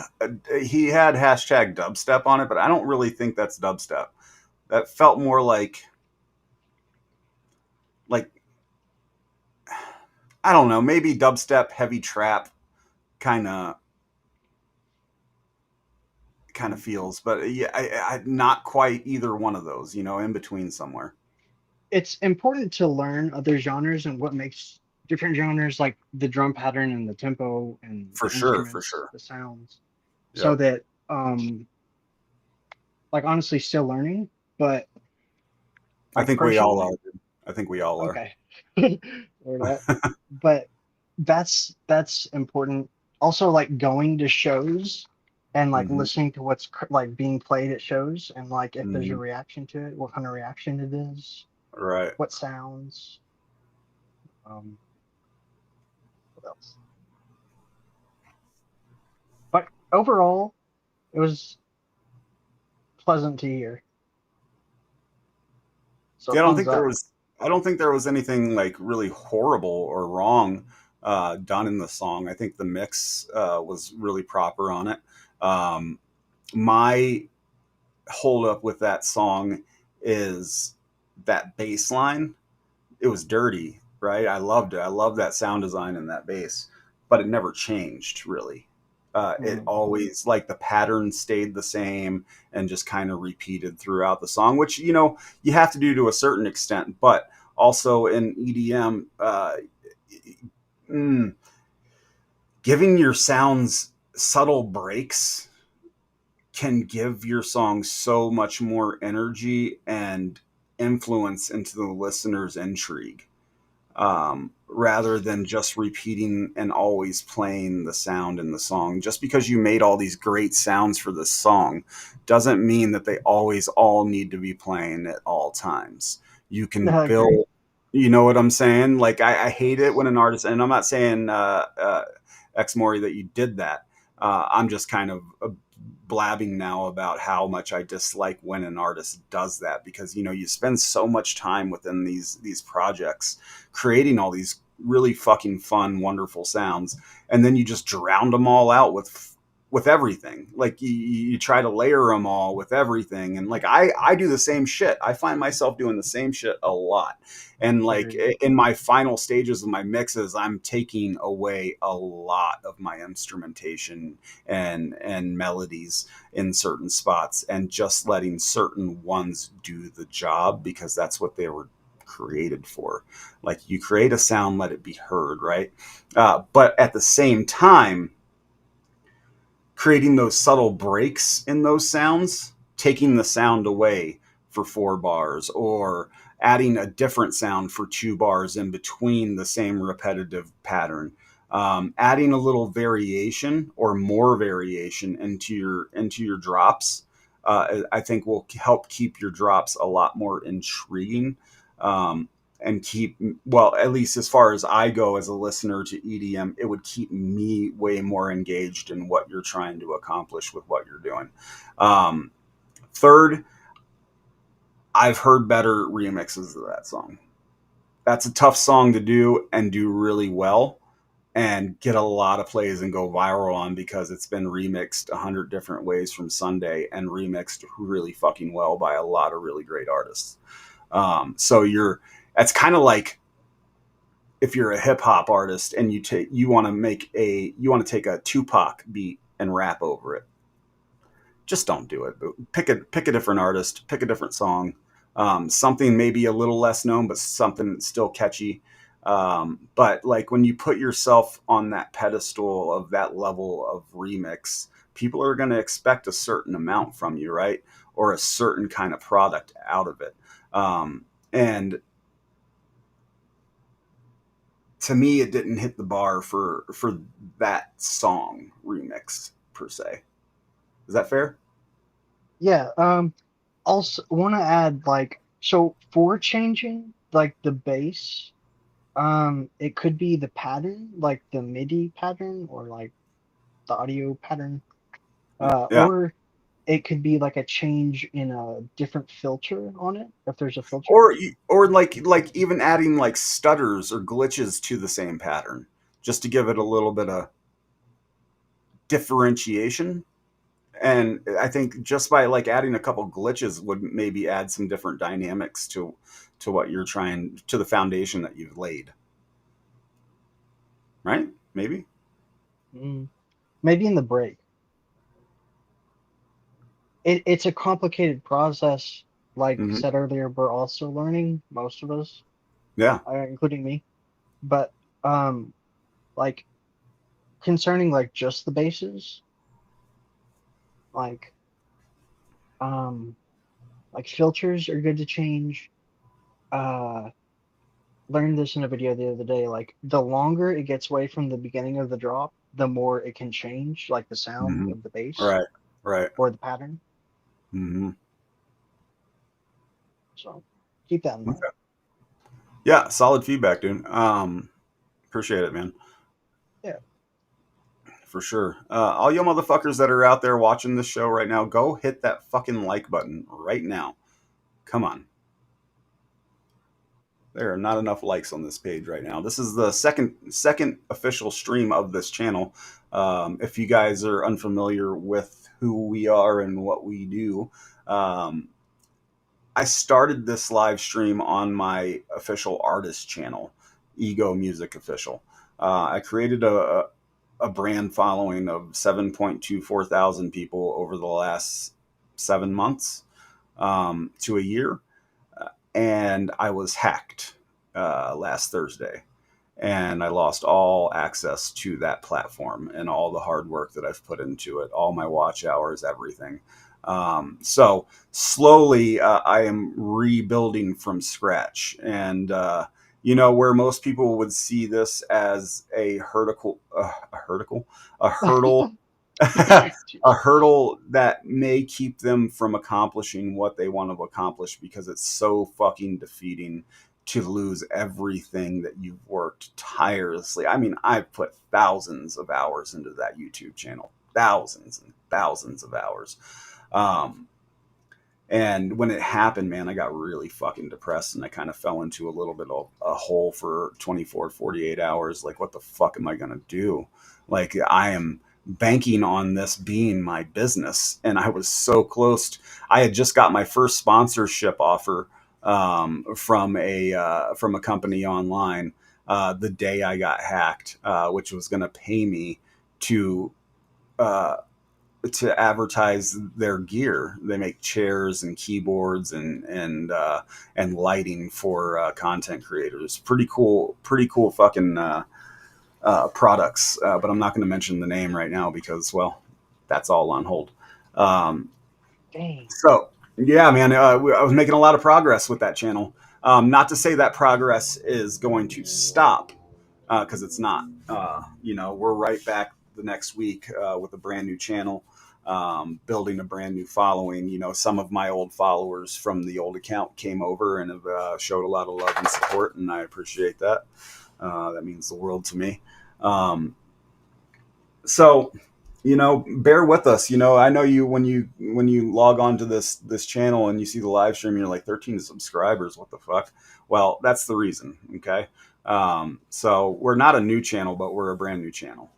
he had hashtag dubstep on it, but I don't really think that's dubstep. That felt more like I don't know, maybe dubstep, heavy trap kind of feels, but yeah, I not quite either one of those, in between somewhere. It's important to learn other genres and what makes different genres, like the drum pattern and the tempo and for the sure, the sounds, yep. So that like honestly still learning, but I think we all are. Okay. Or that. But that's important. Also, like going to shows and like listening to what's like being played at shows, and like if there's a reaction to it, what kind of reaction it is, right? What sounds. What else? But overall, it was pleasant to hear. So yeah, I don't think there was anything like really horrible or wrong done in the song. I think the mix was really proper on it. My hold up with that song is that bass line. It was dirty, right? I loved it. I loved that sound design in that bass, but it never changed really. It always, like, the pattern stayed the same and just kind of repeated throughout the song, which, you have to do to a certain extent, but also in EDM, giving your sounds subtle breaks can give your song so much more energy and influence into the listener's intrigue, rather than just repeating and always playing the sound in the song. Just because you made all these great sounds for this song doesn't mean that they always all need to be playing at all times. You can No, I agree. build, you know what I'm saying? Like, I hate it when an artist, and I'm not saying, X Mori, that you did that. I'm just kind of blabbing now about how much I dislike when an artist does that, because you spend so much time within these projects creating all these really fucking fun, wonderful sounds, and then you just drown them all out with everything. Like you try to layer them all with everything, and like I do the same shit. I find myself doing the same shit a lot, and like Agreed. in my final stages of my mixes, I'm taking away a lot of my instrumentation and melodies in certain spots, and just letting certain ones do the job, because that's what they were created for. Like, you create a sound, let it be heard, right? But at the same time, creating those subtle breaks in those sounds, taking the sound away for 4 bars, or adding a different sound for 2 bars in between the same repetitive pattern, adding a little variation or more variation into your drops, I think will help keep your drops a lot more intriguing, and keep, well, at least as far as I go as a listener to EDM, it would keep me way more engaged in what you're trying to accomplish with what you're doing. Third, I've heard better remixes of that song. That's a tough song to do and do really well and get a lot of plays and go viral on, because it's been remixed 100 different ways from Sunday, and remixed really fucking well by a lot of really great artists. So that's kind of like if you're a hip hop artist and you want to take a Tupac beat and rap over it. Just don't do it. Pick a different artist, pick a different song, something maybe a little less known, but something still catchy. But like, when you put yourself on that pedestal of that level of remix, people are going to expect a certain amount from you, right? Or a certain kind of product out of it. And to me, it didn't hit the bar for that song remix per se. Is that fair? Yeah. Also want to add, like, so for changing like the bass, it could be the pattern, like the MIDI pattern, or like the audio pattern, Yeah. or it could be like a change in a different filter on it, if there's a filter. Or like even adding like stutters or glitches to the same pattern, just to give it a little bit of differentiation. And I think just by like adding a couple glitches would maybe add some different dynamics to what you're trying, to the foundation that you've laid. Right? Maybe. Maybe in the break. It's a complicated process. Like said earlier, we're also learning, most of us, Yeah. including me. But like, concerning like just the basses, like filters are good to change. Learned this in a video the other day. Like, the longer it gets away from the beginning of the drop, the more it can change, like the sound of the bass, Right. or the pattern. So keep that in mind. Okay. Yeah, solid feedback, dude. Appreciate it, man. Yeah. For sure. All you motherfuckers that are out there watching this show right now, go hit that fucking like button right now. Come on. There are not enough likes on this page right now. This is the second official stream of this channel. If you guys are unfamiliar with who we are and what we do, I started this live stream on my official artist channel, Ego Music Official. I created a brand following of 7.24 thousand people over the last 7 months to a year. And I was hacked last Thursday. and I lost all access to that platform and all the hard work that I've put into it, all my watch hours, everything. So slowly, I am rebuilding from scratch, and where most people would see this as a hurdle, a hurdle that may keep them from accomplishing what they want to accomplish, because it's so fucking defeating to lose everything that you've worked tirelessly. I mean, I've put thousands of hours into that YouTube channel, thousands and thousands of hours. And when it happened, man, I got really fucking depressed, and I kind of fell into a little bit of a hole for 24, 48 hours. Like, what the fuck am I going to do? Like, I am banking on this being my business. And I was so close. I had just got my first sponsorship offer from a company online the day I got hacked, which was going to pay me to advertise their gear. They make chairs and keyboards and lighting for content creators. Pretty cool fucking products. But I'm not going to mention the name right now because, well, that's all on hold. Dang. So yeah, man, I was making a lot of progress with that channel. Not to say that progress is going to stop, because it's not. We're right back the next week with a brand new channel, building a brand new following. Some of my old followers from the old account came over and have showed a lot of love and support, and I appreciate that. That means the world to me. So, bear with us. I know you when you log on to this channel and you see the live stream, you're like 13 subscribers. What the fuck? Well, that's the reason. Okay. So we're not a new channel, but we're a brand new channel.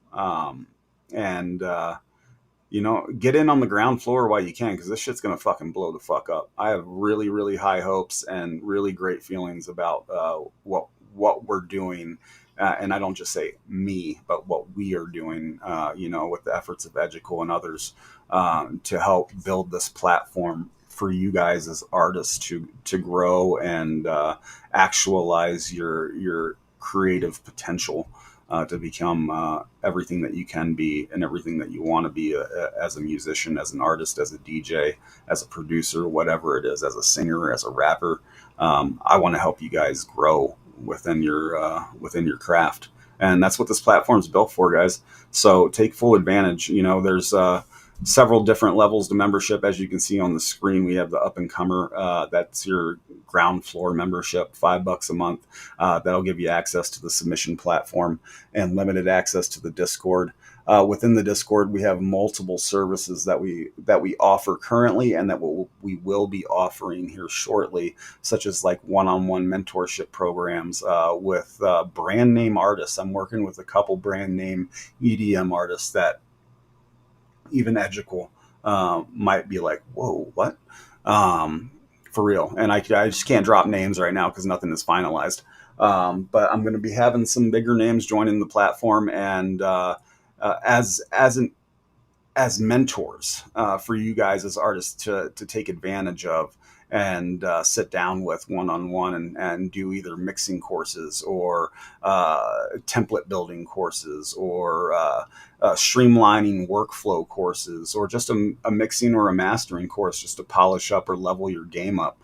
And get in on the ground floor while you can, because this shit's going to fucking blow the fuck up. I have really, really high hopes and really great feelings about what we're doing. And I don't just say me, but what we are doing, with the efforts of Educal and others to help build this platform for you guys as artists to grow and actualize your creative potential, to become everything that you can be and everything that you want to be as a musician, as an artist, as a DJ, as a producer, whatever it is, as a singer, as a rapper. I want to help you guys grow within your craft, and that's what this platform's built for, guys. So take full advantage. There's several different levels to membership. As you can see on the screen, we have the up and comer. That's your ground floor membership, $5 a month. That'll give you access to the submission platform and limited access to the Discord. Within the Discord, we have multiple services that we offer currently, and that we will be offering here shortly, such as like one-on-one mentorship programs with brand name artists. I'm working with a couple brand name EDM artists that even Educal might be like, whoa, what? For real. And I just can't drop names right now because nothing is finalized. But I'm going to be having some bigger names joining the platform, and as mentors for you guys as artists to take advantage of and sit down with one-on-one and do either mixing courses or template building courses or streamlining workflow courses, or just a mixing or a mastering course just to polish up or level your game up.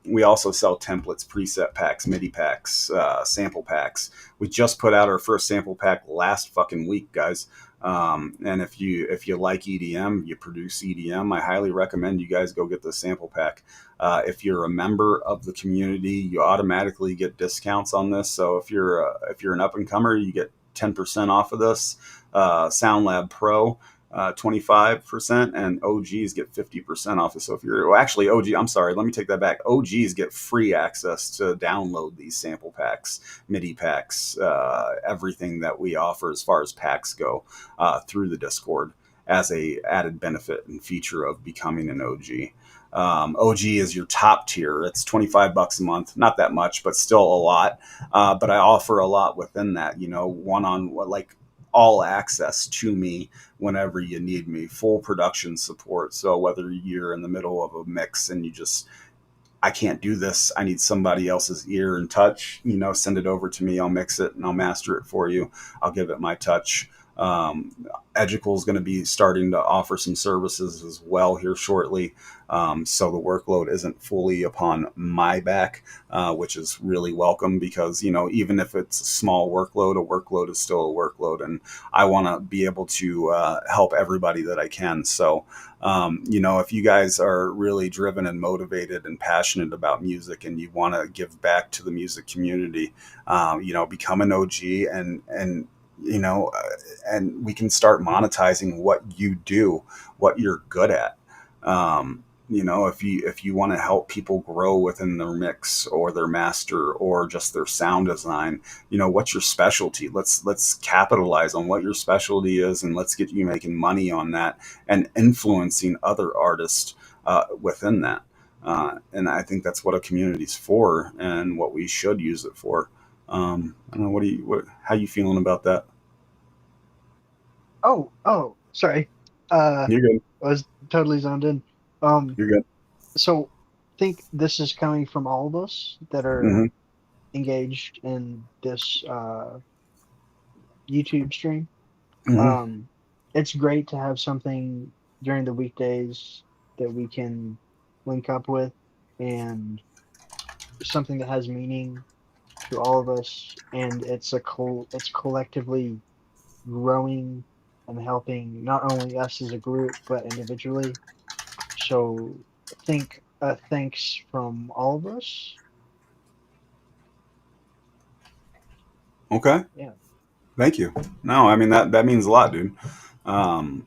We also sell templates, preset packs, MIDI packs, sample packs. We just put out our first sample pack last fucking week, guys. And if you like EDM, you produce EDM, I highly recommend you guys go get the sample pack. If you're a member of the community, you automatically get discounts on this. So if you're an up and comer, you get 10% off of this. SoundLab Pro, 25%, and OGs get 50% off. So if you're actually I'm sorry, let me take that back. OGs get free access to download these sample packs, MIDI packs, everything that we offer as far as packs go through the Discord as a added benefit and feature of becoming an OG. OG is your top tier. It's $25 a month. Not that much, but still a lot. But I offer a lot within that, one-on-one, like all access to me whenever you need me, full production support. So whether you're in the middle of a mix and I can't do this. I need somebody else's ear and touch. Send it over to me. I'll mix it and I'll master it for you. I'll give it my touch. Educal is going to be starting to offer some services as well here shortly. So the workload isn't fully upon my back, which is really welcome because, even if it's a small workload, a workload is still a workload. And I want to be able to help everybody that I can. So, if you guys are really driven and motivated and passionate about music and you want to give back to the music community, become an OG and and we can start monetizing what you do, what you're good at. If you want to help people grow within their mix or their master or just their sound design, what's your specialty? Let's capitalize on what your specialty is and let's get you making money on that and influencing other artists within that. And I think that's what a community's for and what we should use it for. I don't know. How you feeling about that? Oh, sorry. You're good. I was totally zoned in. You're good. So I think this is coming from all of us that are Mm-hmm. engaged in this YouTube stream. Mm-hmm. It's great to have something during the weekdays that we can link up with and something that has meaning to all of us, and it's collectively growing and helping not only us as a group but individually. So I think thanks from all of us. Okay. Yeah. Thank you. No, I mean that means a lot, dude. Um,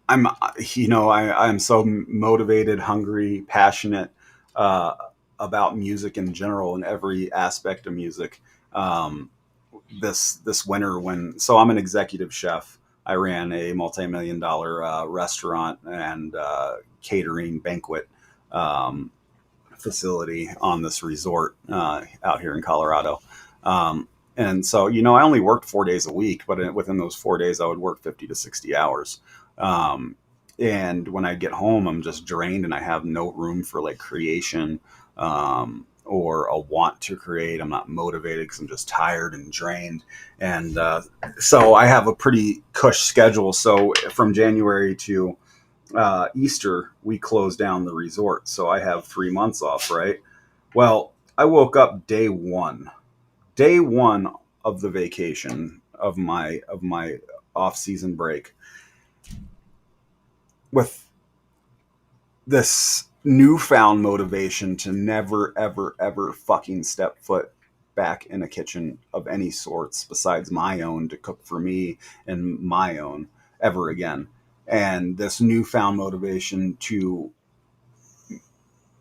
I'm so motivated, hungry, passionate uh, about music in general and every aspect of music. Um, this winter, so I'm an executive chef. I ran a multi-million-dollar restaurant and catering banquet um, facility on this resort out here in Colorado. And so, I only worked 4 days a week, but within those 4 days, I would work 50 to 60 hours. Um, and when I get home, I'm just drained and I have no room for like creation or a want to create. I'm not motivated because I'm just tired and drained. And so I have a pretty cush schedule. So from January to Easter, we closed down the resort. So I have 3 months off, right? Well, I woke up day one of the vacation of my off-season break with this newfound motivation to never ever ever fucking step foot back in a kitchen of any sorts besides my own to cook for me and my own ever again. And this newfound motivation to,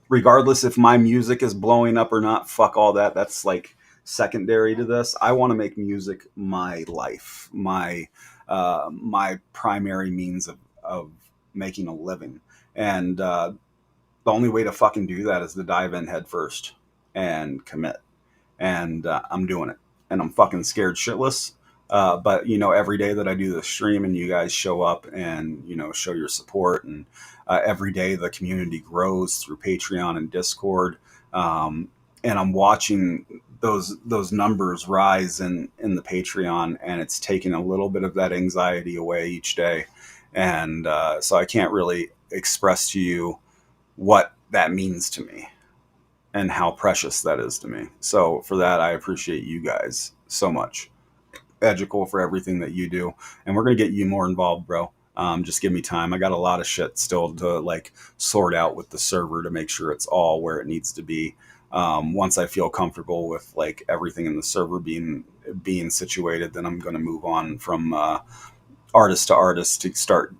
regardless if my music is blowing up or not, fuck all that. That's like secondary to this. I want to make music my life, my primary means of making a living. And the only way to fucking do that is to dive in head first and commit. And I'm doing it. And I'm fucking scared shitless. But every day that I do the stream and you guys show up and show your support, and every day the community grows through Patreon and Discord, and I'm watching those numbers rise in the Patreon, and it's taking a little bit of that anxiety away each day. And so I can't really express to you what that means to me and how precious that is to me. So for that, I appreciate you guys so much. Educal for everything that you do, and we're gonna get you more involved, bro. Just give me time. I got a lot of shit still to like sort out with the server to make sure it's all where it needs to be. Once I feel comfortable with like everything in the server being situated, then I'm gonna move on from artist to artist to start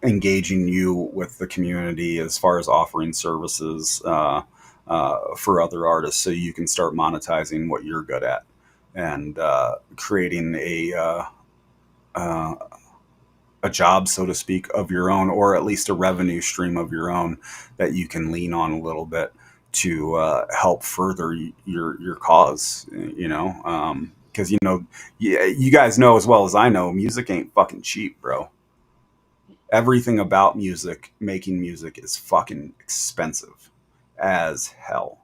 engaging you with the community as far as offering services for other artists, so you can start monetizing what you're good at and creating a job, so to speak, of your own, or at least a revenue stream of your own that you can lean on a little bit to help further your cause. Because you guys know as well as I know, music ain't fucking cheap, bro. Everything about music, making music, is fucking expensive. as hell.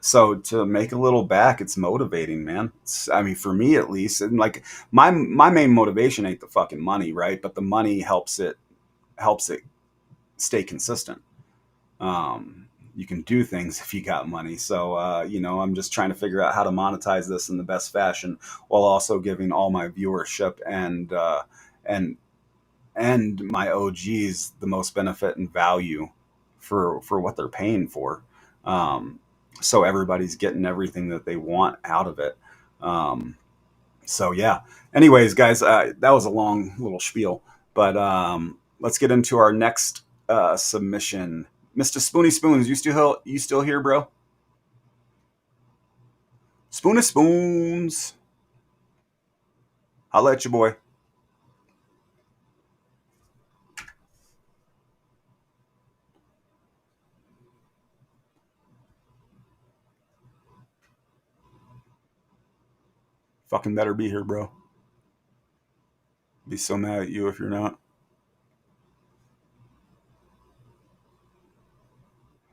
So to make a little back, it's motivating, man. I mean, for me at least, and like my main motivation ain't the fucking money, right? But the money helps it stay consistent. You can do things if you got money. So, I'm just trying to figure out how to monetize this in the best fashion while also giving all my viewership and my OGs the most benefit and value for what they're paying for. So everybody's getting everything that they want out of it. So yeah. Anyways, guys, that was a long little spiel, but let's get into our next submission. Mr. Spoony Spoons, you still here, bro? Spoony Spoons, holla at your boy. Fucking better be here, bro. Be so mad at you if you're not.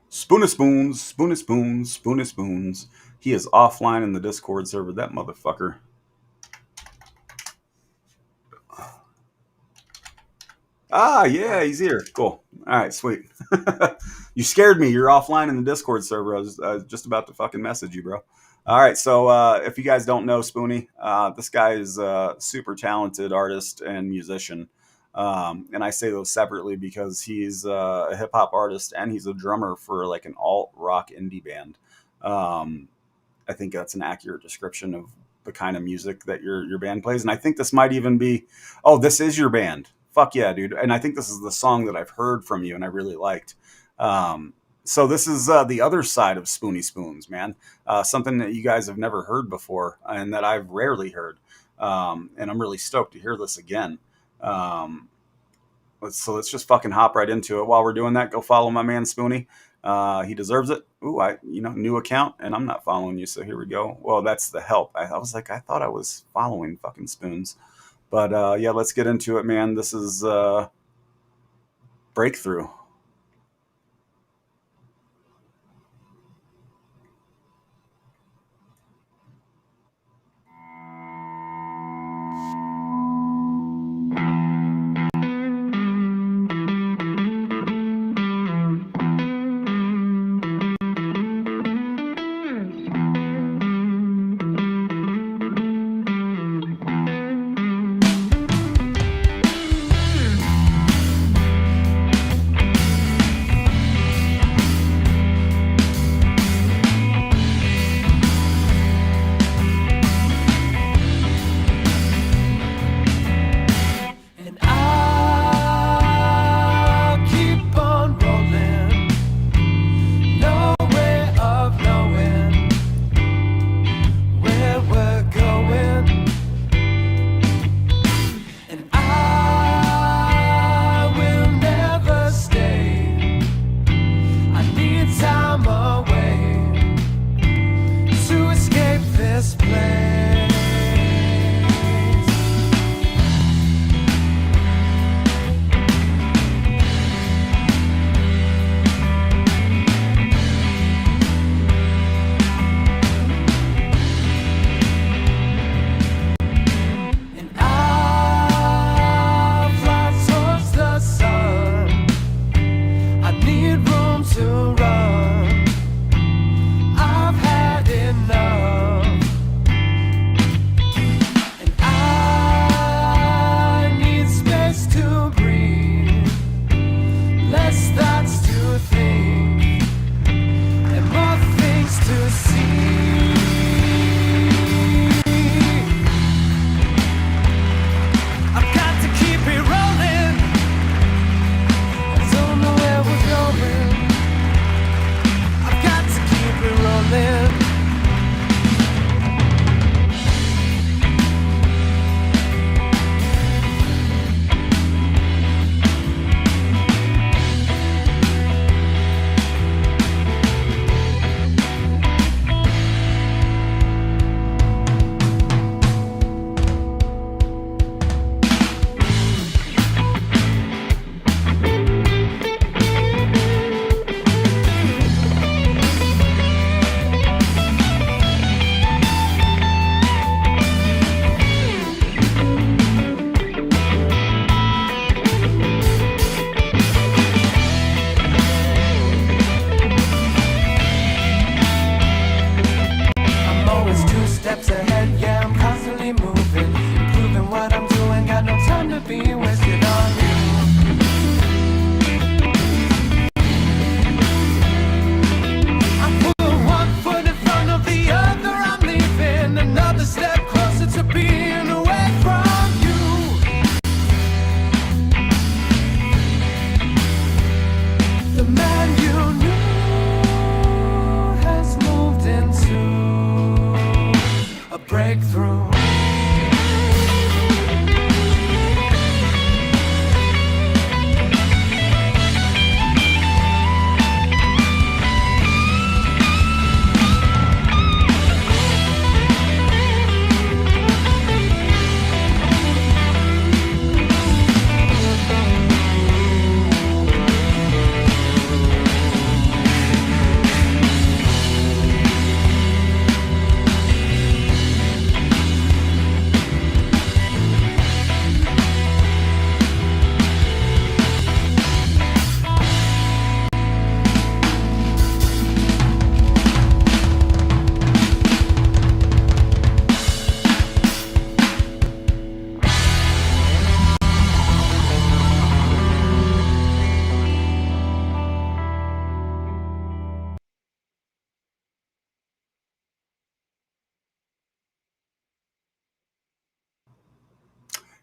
Spoony Spoons, Spoony Spoons, Spoony Spoons. He is offline in the Discord server. That motherfucker. Ah, yeah, he's here. Cool. All right, sweet. You scared me. You're offline in the Discord server. I was just about to fucking message you, bro. All right, so if you guys don't know Spoony, this guy is a super talented artist and musician. And I say those separately because he's a hip hop artist and he's a drummer for like an alt rock indie band. I think that's an accurate description of the kind of music that your band plays. And I think this might even be, oh, this is your band. Fuck yeah, dude. And I think this is the song that I've heard from you and I really liked. So this is the other side of Spoony Spoons, man. Something that you guys have never heard before and that I've rarely heard. And I'm really stoked to hear this again. Let's just fucking hop right into it. While we're doing that, go follow my man Spoony. He deserves it. Ooh, new account, and I'm not following you, so here we go. Well, that's the help. I was like, I thought I was following fucking Spoons. But yeah, let's get into it, man. This is Breakthrough.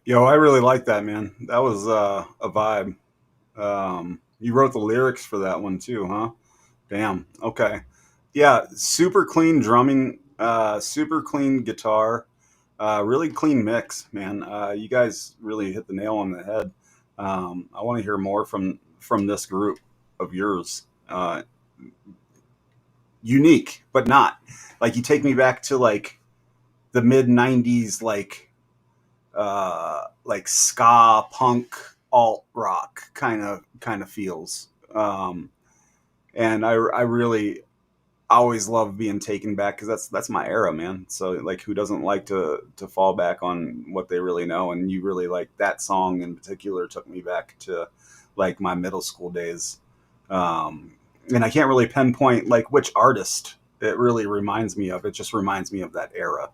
Yo, I really like that, man. That was a vibe. You wrote the lyrics for that one too, huh? Damn. Okay. Yeah, super clean drumming, super clean guitar, really clean mix, man. You guys really hit the nail on the head. I want to hear more from this group of yours. Unique, but not like you take me back to like the mid '90s, like ska punk alt rock kind of feels. And I really always love being taken back because that's my era, man. So like, who doesn't like to fall back on what they really know? And you really like that song in particular took me back to like my middle school days. And I can't really pinpoint like which artist it really reminds me of. It just reminds me of that era,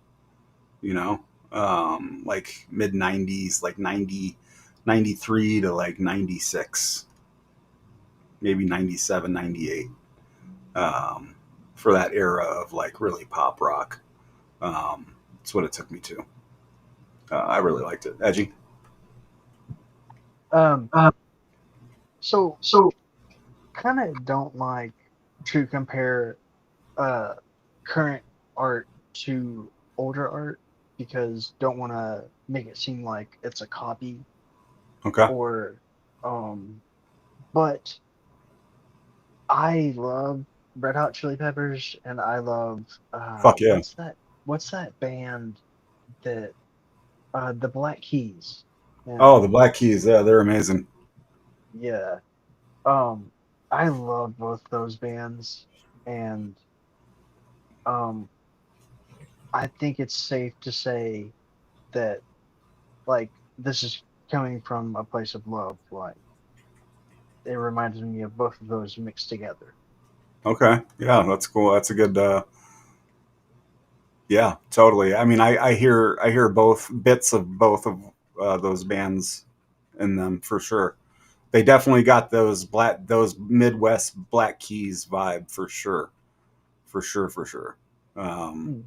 you know, like mid '90s, like 93 to like 96, maybe 97, 98. For that era of like really pop rock. That's what it took me to. I really liked it. Edgy. Um, so kind of don't like to compare uh current art to older art because don't want to make it seem like it's a copy Okay. or but I love Red Hot Chili Peppers and I love Fuck yeah. what's that band that the Black Keys. Oh, And the Black Keys. Yeah, they're amazing. yeah. Um I love both those bands and um I think it's safe to say that like this is coming from a place of love. Like it reminds me of both of those mixed together. Okay. Yeah, that's cool. That's a good. Yeah, totally. I mean, I hear both bits of both of those bands in them for sure. They definitely got those Midwest Black Keys vibe for sure, for sure, for sure. Um, Hmm.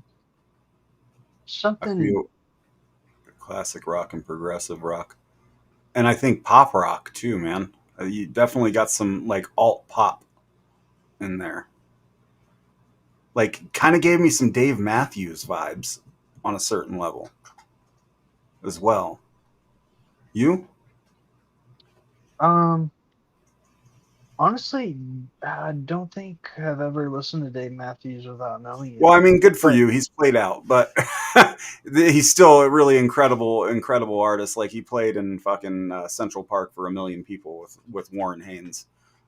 I Something. feel classic rock and progressive rock. And I think pop rock too, man. You definitely got some like alt pop in there. Like, kind of gave me some Dave Matthews vibes on a certain level as well. You? Um. Honestly, I don't think I've ever listened to Dave Matthews without knowing Well, it. I mean, good for But you. He's played out, but he's still a really incredible artist. Like he played in fucking Central Park for a million people with Warren Haynes.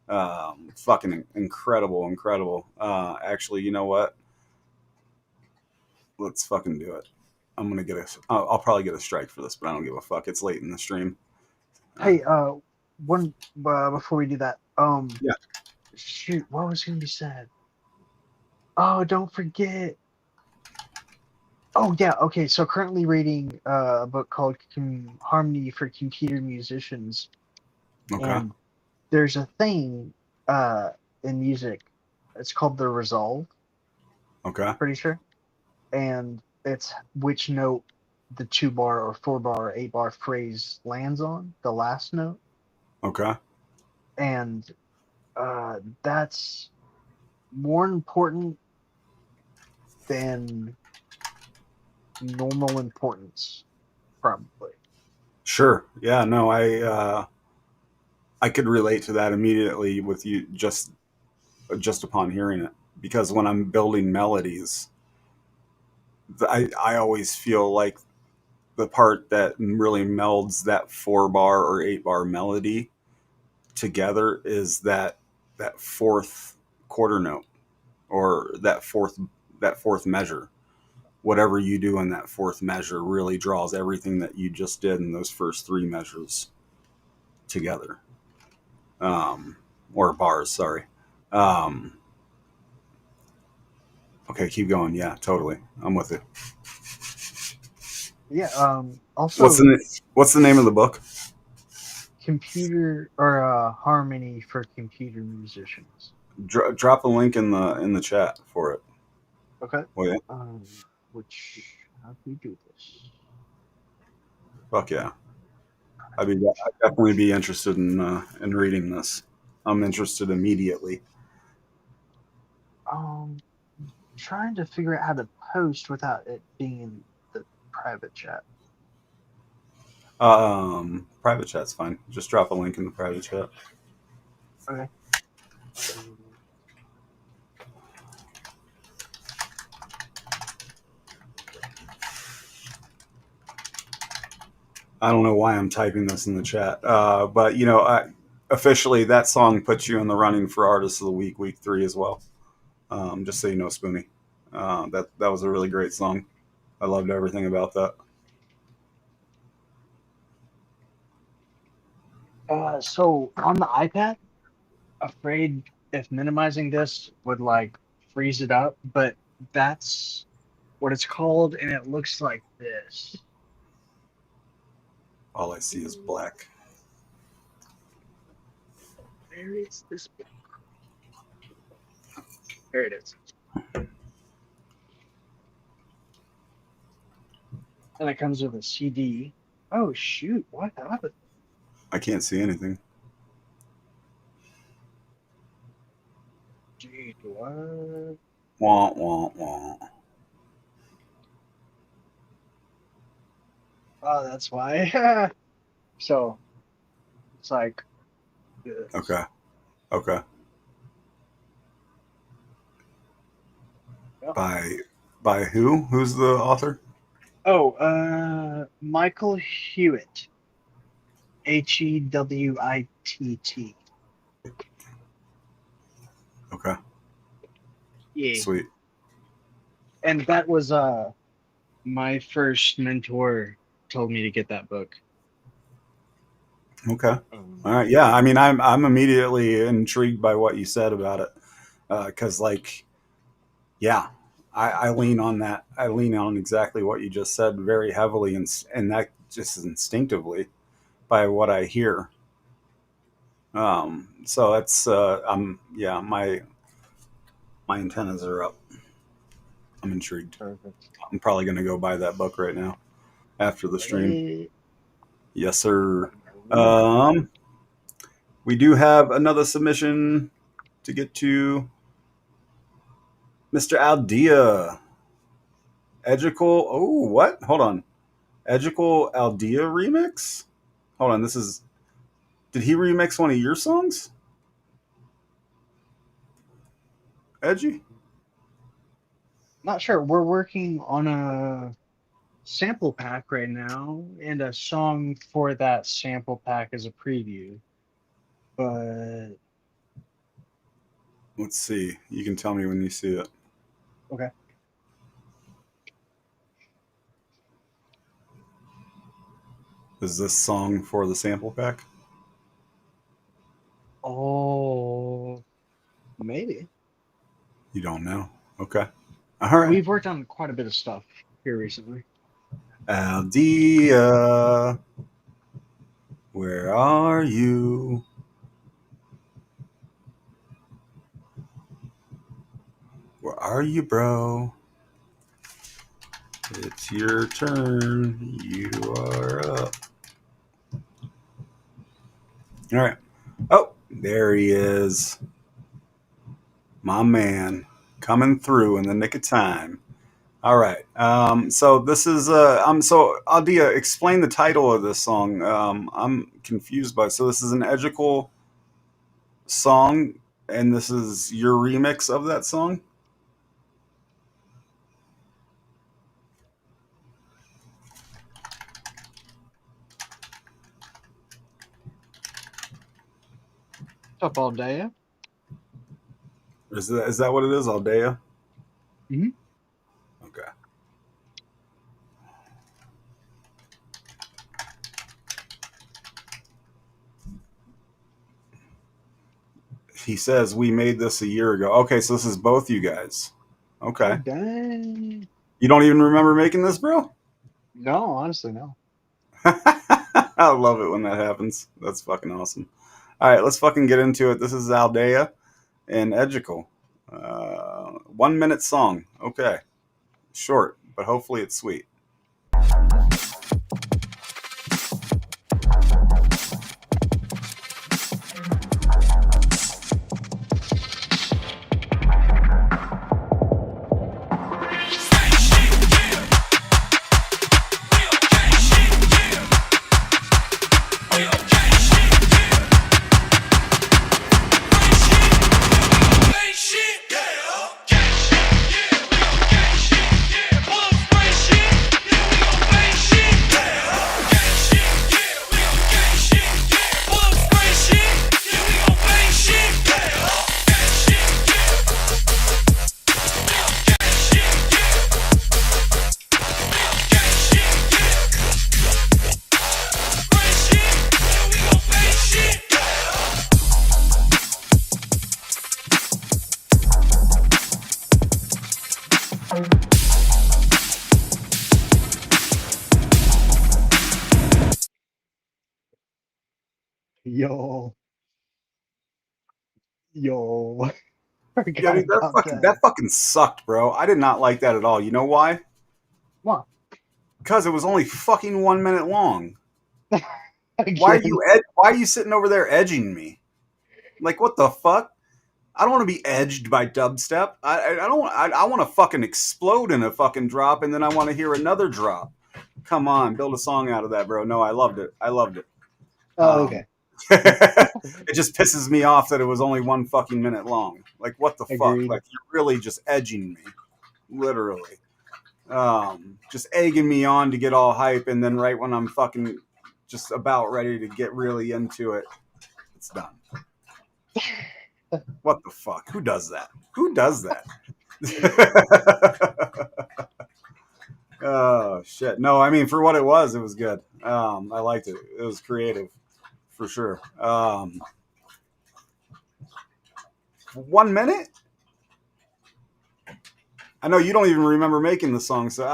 Fucking incredible. Actually, you know what? Let's fucking do it. I'm gonna get a. I'll probably get a strike for this, but I don't give a fuck. It's late in the stream. Uh, hey, one before we do that, yeah. shoot, what was going to be said? Oh, don't forget. Oh yeah, okay. So currently reading a book called Harmony for Computer Musicians, Okay. and there's a thing uh in music. It's called the resolve. Okay. Pretty sure, and it's which note the 2 bar or 4 bar or 8 bar phrase lands on, the last note, Okay. and that's more important than normal importance, probably. Sure. Yeah. No. I could relate to that immediately with you just upon hearing it because when I'm building melodies, I always feel like the part that really melds that 4 bar or 8 bar melody together is that fourth quarter note or that fourth measure. Whatever you do in that fourth measure really draws everything that you just did in those first three measures together. Or bars, sorry. Um, okay, keep going. Yeah, totally. I'm with you. Yeah. What's Also, the What's the name of the book? computer or harmony for computer musicians. Drop a link in the chat for it. Okay. Oh yeah. Which how do we do this? Fuck yeah. I'd definitely be interested in reading this. I'm interested immediately. Trying to figure out how to post without it being in the private chat. Private chat's fine. Just drop a link in the private chat. Okay. I don't know why I'm typing this in the chat, but officially that song puts you in the running for Artist of the Week, week 3 as well. Just so you know, Spoonie, that was a really great song. I loved everything about that. So on the iPad, afraid if minimizing this would like freeze it up, but that's what it's called, and it looks like this. All I see is black. Where is this book? There it is. And it comes with a CD. Oh shoot! What happened? I can't see anything. Gee, what? Wah, wah, wah. Oh, that's why. So it's like this. Okay. Yep. By who? Who's the author? Oh, Michael Hewitt. Hewitt. Okay. Yeah. Sweet. And that was my first mentor told me to get that book. Okay. All right. Yeah. I mean, I'm immediately intrigued by what you said about it, because I lean on that. I lean on exactly what you just said very heavily, and that just instinctively by what I hear. So that's my antennas are up. I'm intrigued. Perfect. I'm probably going to go buy that book right now after the stream. Yes, sir. We do have another submission to get to. Mr. Aldea. Egical. Oh, what? Hold on. Egical Aldea remix? Hold on. Did he remix one of your songs? Edgy? Not sure. We're working on a sample pack right now, and a song for that sample pack is a preview. But let's see. You can tell me when you see it. Okay. Is this song for the sample pack? Oh, maybe. You don't know. Okay. All right. We've worked on quite a bit of stuff here recently. Aldea, where are you? Where are you, bro? It's your turn. You are up. All right. Oh, there he is. My man coming through in the nick of time. All right. So this is so Aldea, explain the title of this song. I'm confused by it. So this is an Egical song, and this is your remix of that song? What's up, Aldea? Is that what it is, Aldea? Mm-hmm. Okay. He says we made this a year ago. Okay, so this is both you guys. Okay. Oh, dang. You don't even remember making this, bro? No, honestly, no. I love it when that happens. That's fucking awesome. All right, let's fucking get into it. This is Aldea and Egical. 1 minute song. Okay. Short, but hopefully it's sweet. Yo. Yeah, dude, that fucking sucked, bro. I did not like that at all. You know why? What? Because it was only fucking 1 minute long. Why Why are you sitting over there edging me? Like, what the fuck? I don't want to be edged by dubstep. I don't. I want to fucking explode in a fucking drop, and then I want to hear another drop. Come on, build a song out of that, bro. No, I loved it. Oh, okay. It just pisses me off that it was only 1 fucking minute long. Like, what the fuck? Agreed. Like, you're really just edging me, literally. Just egging me on to get all hype, and then right when I'm fucking just about ready to get really into it, it's done. What the fuck? Who does that? Oh shit! No, I mean, for what it was good. I liked it. It was creative, for sure. 1 minute? I know you don't even remember making the song, so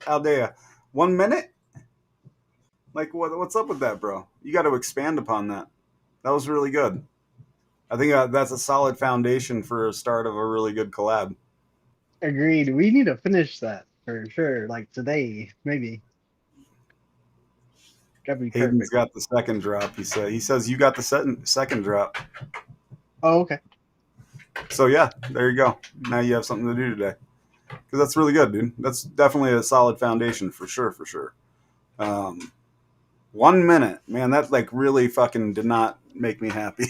how dare 1 minute? Like, what's up with that, bro? You got to expand upon that. That was really good. I think that's a solid foundation for a start of a really good collab. Agreed. We need to finish that for sure. Like today, maybe. That'd be Hayden's perfect. got the second drop. He says you got the second drop. Oh, okay. So yeah, there you go. Now you have something to do today. Because that's really good, dude. That's definitely a solid foundation for sure. 1 minute, man. That like really fucking did not make me happy.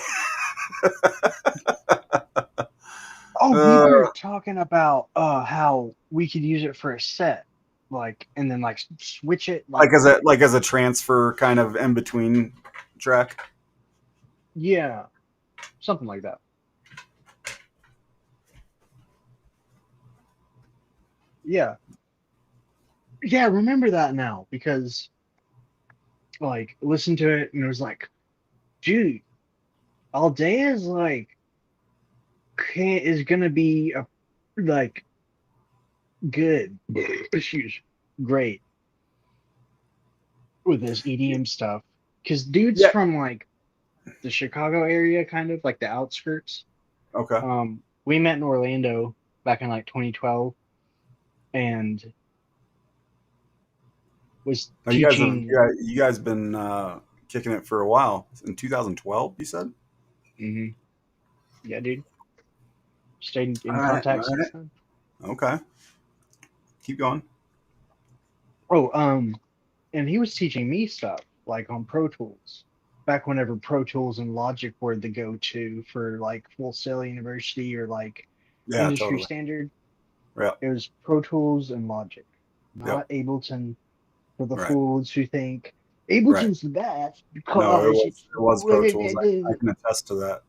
Oh, we were talking about how we could use it for a set, like, and then like switch it, like as a transfer kind of in between track. Yeah, something like that. Yeah, I remember that now because like listen to it and it was like, dude, Aldea is like is gonna be a like good, excuse, great with this EDM stuff because dude's from like the Chicago area, kind of like the outskirts. Okay. We met in Orlando back in like 2012, and was teaching. You guys been kicking it for a while. In 2012, you said? Mm-hmm. Yeah, dude. Stayed in contact since then. Okay. Keep going. Oh, and he was teaching me stuff like on Pro Tools. Back whenever Pro Tools and Logic were the go-to for like Full Sail University or like industry standard. Yeah. It was Pro Tools and Logic, not Ableton. For the fools who think Ableton's the best because no, it was Pro Tools. I can attest to that.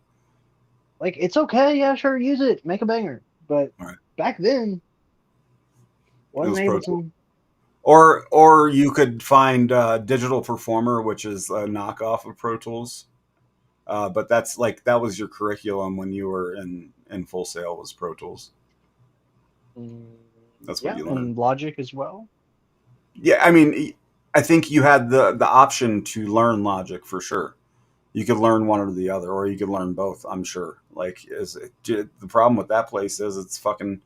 Like, it's okay, yeah, sure, use it, make a banger. But back then, wasn't Ableton. Or you could find Digital Performer, which is a knockoff of Pro Tools. But that's like that was your curriculum when you were in Full Sail was Pro Tools. That's what you learned. And Logic as well. Yeah, I mean, I think you had the option to learn Logic for sure. You could learn one or the other, or you could learn both. I'm sure. Like, the problem with that place is it's fucking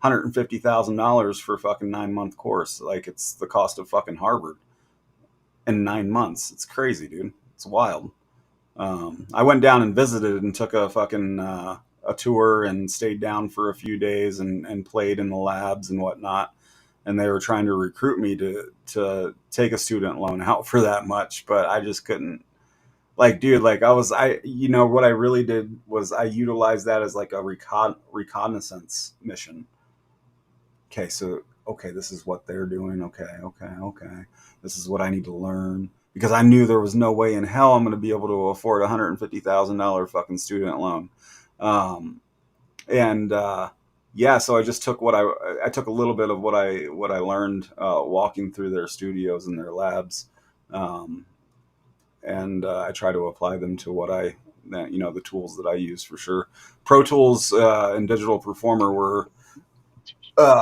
$150,000 for a fucking 9-month course. Like, it's the cost of fucking Harvard in 9 months. It's crazy, dude. It's wild. I went down and visited and took a fucking a tour and stayed down for a few days and played in the labs and whatnot. And they were trying to recruit me to take a student loan out for that much, but I just couldn't. Like, dude, like what I really did was I utilized that as like a reconnaissance mission. Okay, this is what they're doing. Okay. This is what I need to learn because I knew there was no way in hell I'm going to be able to afford a $150,000 fucking student loan. So I just took I took a little bit of what I learned walking through their studios and their labs, and I try to apply them to the tools that I use for sure. Pro Tools and Digital Performer were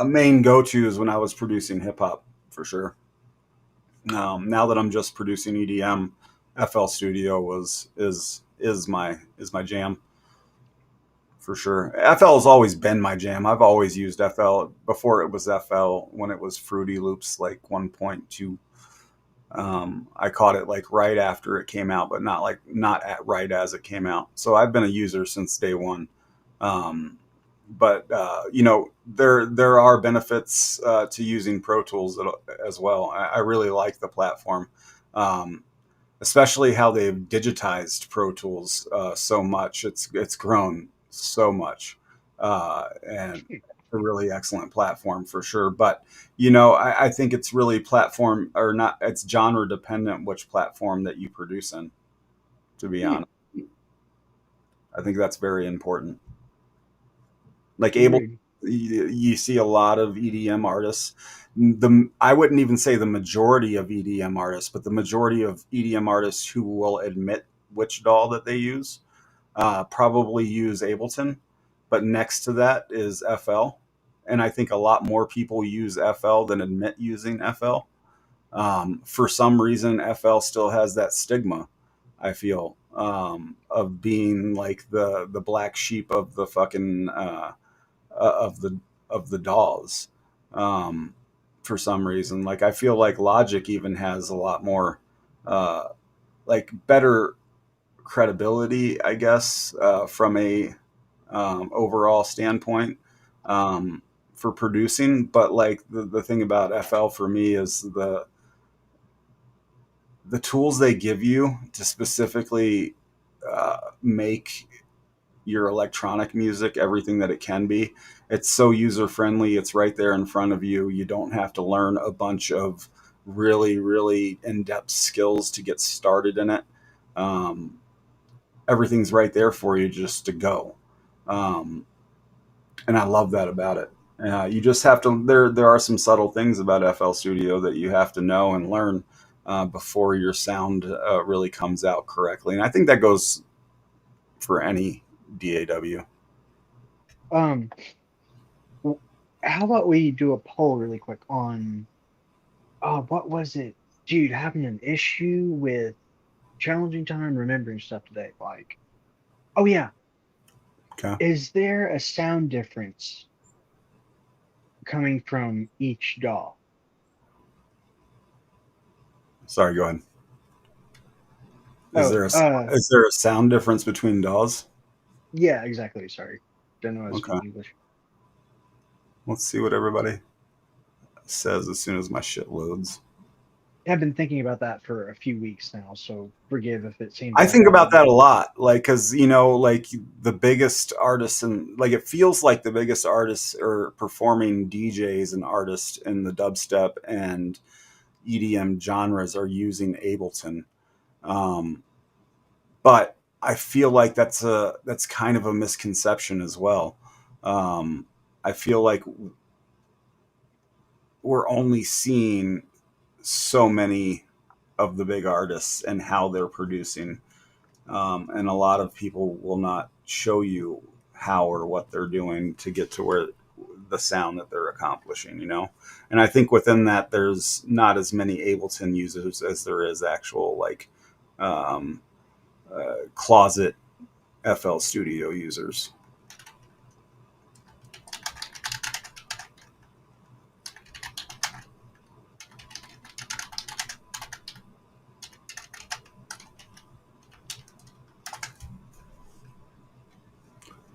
main go-tos when I was producing hip hop, for sure. Now that I'm just producing EDM, FL Studio is my jam, for sure. FL has always been my jam. I've always used FL before it was FL, when it was Fruity Loops like 1.2. I caught it like right after it came out, but not at right as it came out. So I've been a user since day one. But there are benefits to using Pro Tools as well. I really like the platform, especially how they've digitized Pro Tools so much. It's grown so much, and a really excellent platform for sure. But I think it's really platform or not. It's genre dependent which platform that you produce in. To be honest, I think that's very important. Like Agreed. you see a lot of EDM artists. I wouldn't even say the majority of EDM artists, but the majority of EDM artists who will admit which DAW that they use probably use Ableton. But next to that is FL, and I think a lot more people use FL than admit using FL. For some reason, FL still has that stigma, I feel, of being like the black sheep of the fucking of the DAWs. For some reason, like I feel like Logic even has a lot more uh, like better credibility, I guess, from a overall standpoint, for producing. But like the thing about FL for me is the tools they give you to specifically make your electronic music everything that it can be. It's so user friendly. It's right there in front of you. You don't have to learn a bunch of really, really in depth skills to get started in it. Um, Everything's right there for you just to go. Um, and I love that about it. You just have to. There are some subtle things about FL Studio that you have to know and learn before your sound really comes out correctly. And I think that goes for any DAW. Um, how about we do a poll really quick on what was it? Dude, having an issue with challenging time remembering stuff today. Like, oh yeah, Okay. is there a sound difference coming from each DAW? Sorry, go ahead. Oh, Is there a sound difference between DAWs? yeah, exactly. Sorry, don't know how to Okay. speak English. Let's see what everybody says as soon as my shit loads. I've been thinking about that for a few weeks now, so forgive if it seems I like think I'm about that a lot, like, because like the biggest artists and like it feels like the biggest artists or performing DJs and artists in the dubstep and EDM genres are using Ableton, um, but I feel like that's kind of a misconception as well. Um, I feel like we're only seeing so many of the big artists and how they're producing. And a lot of people will not show you how or what they're doing to get to where the sound that they're accomplishing. And I think within that, there's not as many Ableton users as there is actual like um, closet FL Studio users.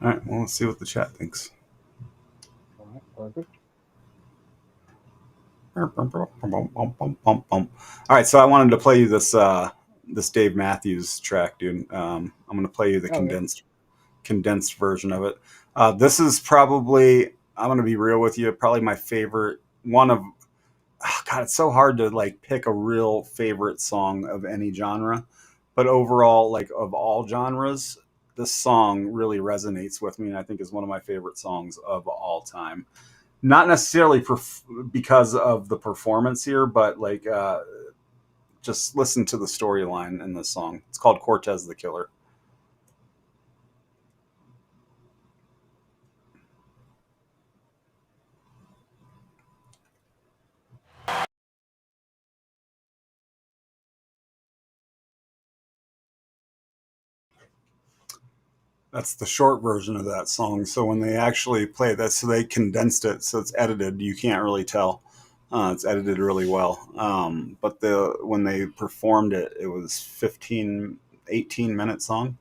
All right, well, let's see what the chat thinks. All right, perfect. All right, so I wanted to play you this Dave Matthews track, dude. I'm going to play you the Okay. condensed version of it. This is probably, I'm going to be real with you, probably my favorite one of. Oh God, it's so hard to like pick a real favorite song of any genre, but overall, like of all genres, this song really resonates with me, and I think is one of my favorite songs of all time. Not necessarily because of the performance here, but like just listen to the storyline in this song. It's called Cortez the Killer. That's the short version of that song. So when they actually play that, so they condensed it, so it's edited. You can't really tell. It's edited really well. But when they performed it, it was 18-minute song.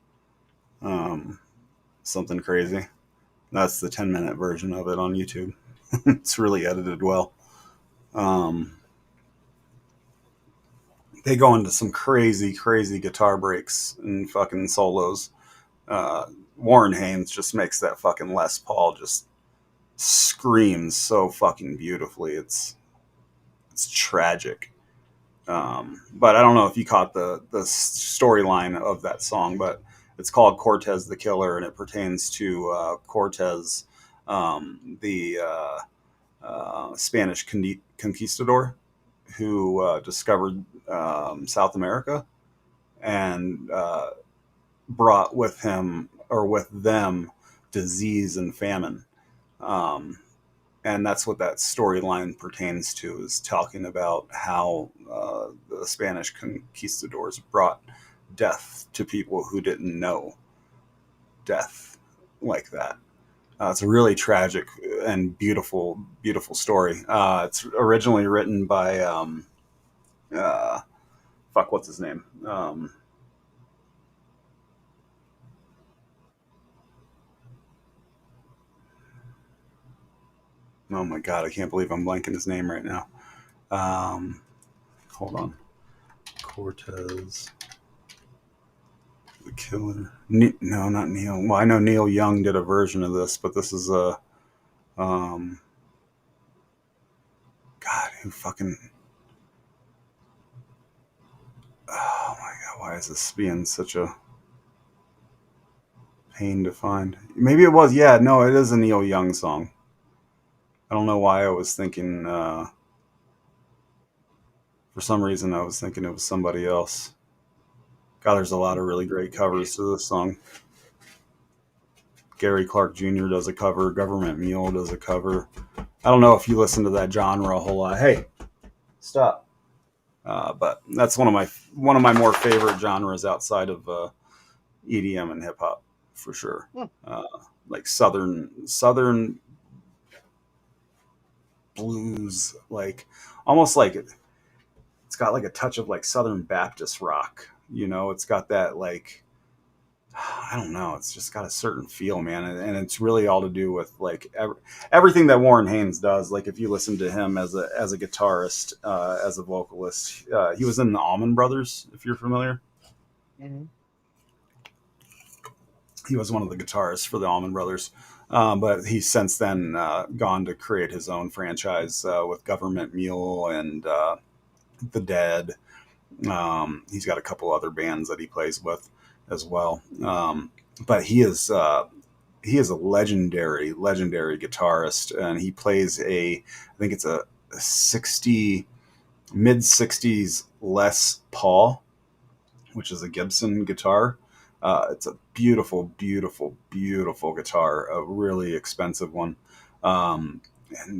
Something crazy. That's the 10-minute version of it on YouTube. It's really edited well. They go into some crazy, crazy guitar breaks and fucking solos. Warren Haynes just makes that fucking Les Paul just screams so fucking beautifully. It's tragic. But I don't know if you caught the storyline of that song, but it's called Cortez the Killer, and it pertains to Cortez, the Spanish conquistador who discovered South America and brought with him or with them disease and famine. And that's what that storyline pertains to, is talking about how the Spanish conquistadors brought death to people who didn't know death like that. It's a really tragic and beautiful, beautiful story. It's originally written by, what's his name? Oh my God, I can't believe I'm blanking his name right now. Hold on. Cortez the Killer. No, not Neil. Well, I know Neil Young did a version of this, but this is a God, who fucking, oh my God, why is this being such a pain to find? Maybe it was, yeah, no, it is a Neil Young song. I don't know why I was thinking, for some reason I was thinking it was somebody else. God, there's a lot of really great covers to this song. Gary Clark Jr. does a cover. Government Mule does a cover. I don't know if you listen to that genre a whole lot. Hey, stop. But that's one of my more favorite genres outside of EDM and hip hop, for sure. Like southern blues, like almost like it's got like a touch of like Southern Baptist rock. You know, it's got that like, I don't know, it's just got a certain feel, man, and it's really all to do with like everything that Warren Haynes does. Like if you listen to him as a guitarist, as a vocalist, he was in the Allman Brothers, if you're familiar. Mm-hmm. He was one of the guitarists for the Allman Brothers, but he's since then gone to create his own franchise with Government Mule and The Dead. He's got a couple other bands that he plays with as well. But he is a legendary guitarist, and he plays I think it's a mid 60s Les Paul, which is a Gibson guitar. It's a beautiful, beautiful, beautiful guitar, a really expensive one. And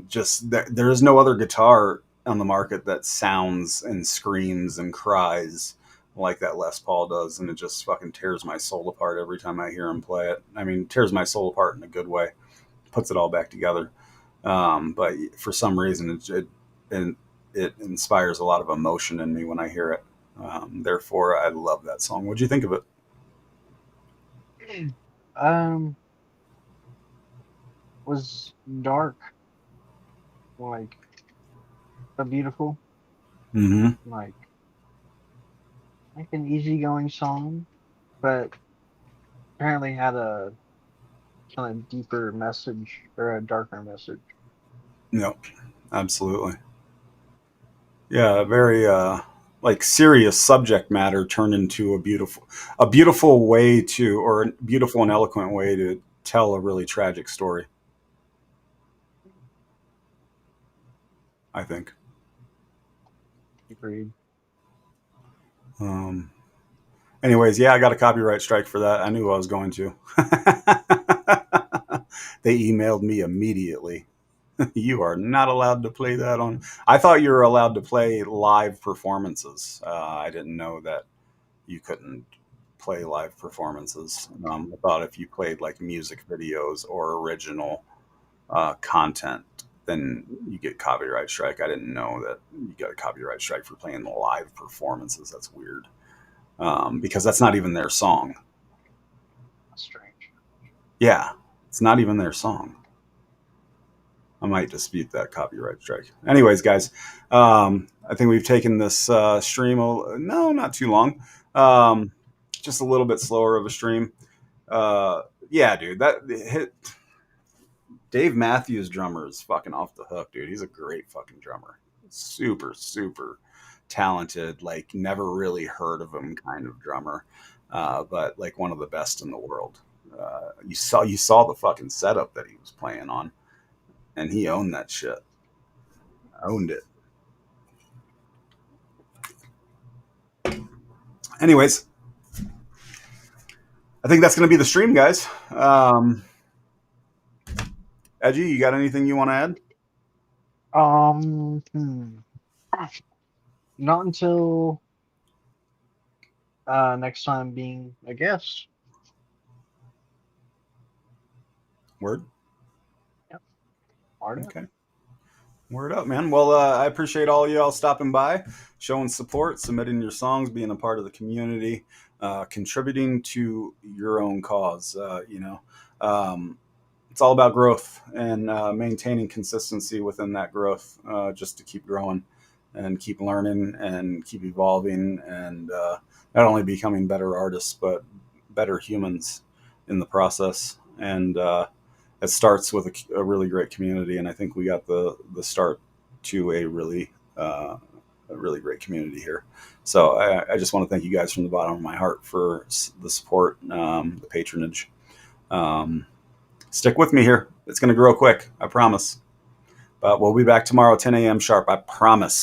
just there is no other guitar on the market that sounds and screams and cries like that Les Paul does, and it just fucking tears my soul apart every time I hear him play it. I mean, tears my soul apart in a good way, puts it all back together. But for some reason, it inspires a lot of emotion in me when I hear it. Therefore, I love that song. What'd you think of it? Was dark, like a beautiful, like an easygoing song, but apparently had a kind of deeper message or a darker message. Yep, absolutely. Yeah, very like serious subject matter turned into a beautiful way to, or a beautiful and eloquent way to tell a really tragic story, I think. Agreed. Anyways, yeah, I got a copyright strike for that. I knew I was going to. They emailed me immediately. You are not allowed to play that on. I thought you were allowed to play live performances. I didn't know that you couldn't play live performances. I thought if you played like music videos or original content, then you get copyright strike. I didn't know that you got a copyright strike for playing the live performances. That's weird, because that's not even their song. Strange. Yeah, it's not even their song. I might dispute that copyright strike. Anyways, guys, I think we've taken this stream, no, not too long, just a little bit slower of a stream. Yeah, dude, that hit. Dave Matthews drummer is fucking off the hook, dude. He's a great fucking drummer. Super, super talented, like never really heard of him kind of drummer, but like one of the best in the world. You saw the fucking setup that he was playing on, and he owned that shit. Owned it. Anyways, I think that's going to be the stream, guys. Edgy, you got anything you want to add? Not until next time being a guest. Word? Yep. Word okay. Word up, man. Well, I appreciate all y'all stopping by, showing support, submitting your songs, being a part of the community, contributing to your own cause. It's all about growth and maintaining consistency within that growth, just to keep growing and keep learning and keep evolving, and not only becoming better artists, but better humans in the process. And it starts with a really great community, and I think we got the start to a really great community here. So I just want to thank you guys from the bottom of my heart for the support, the patronage. Stick with me here. It's going to grow quick, I promise. But we'll be back tomorrow, 10 a.m. sharp, I promise.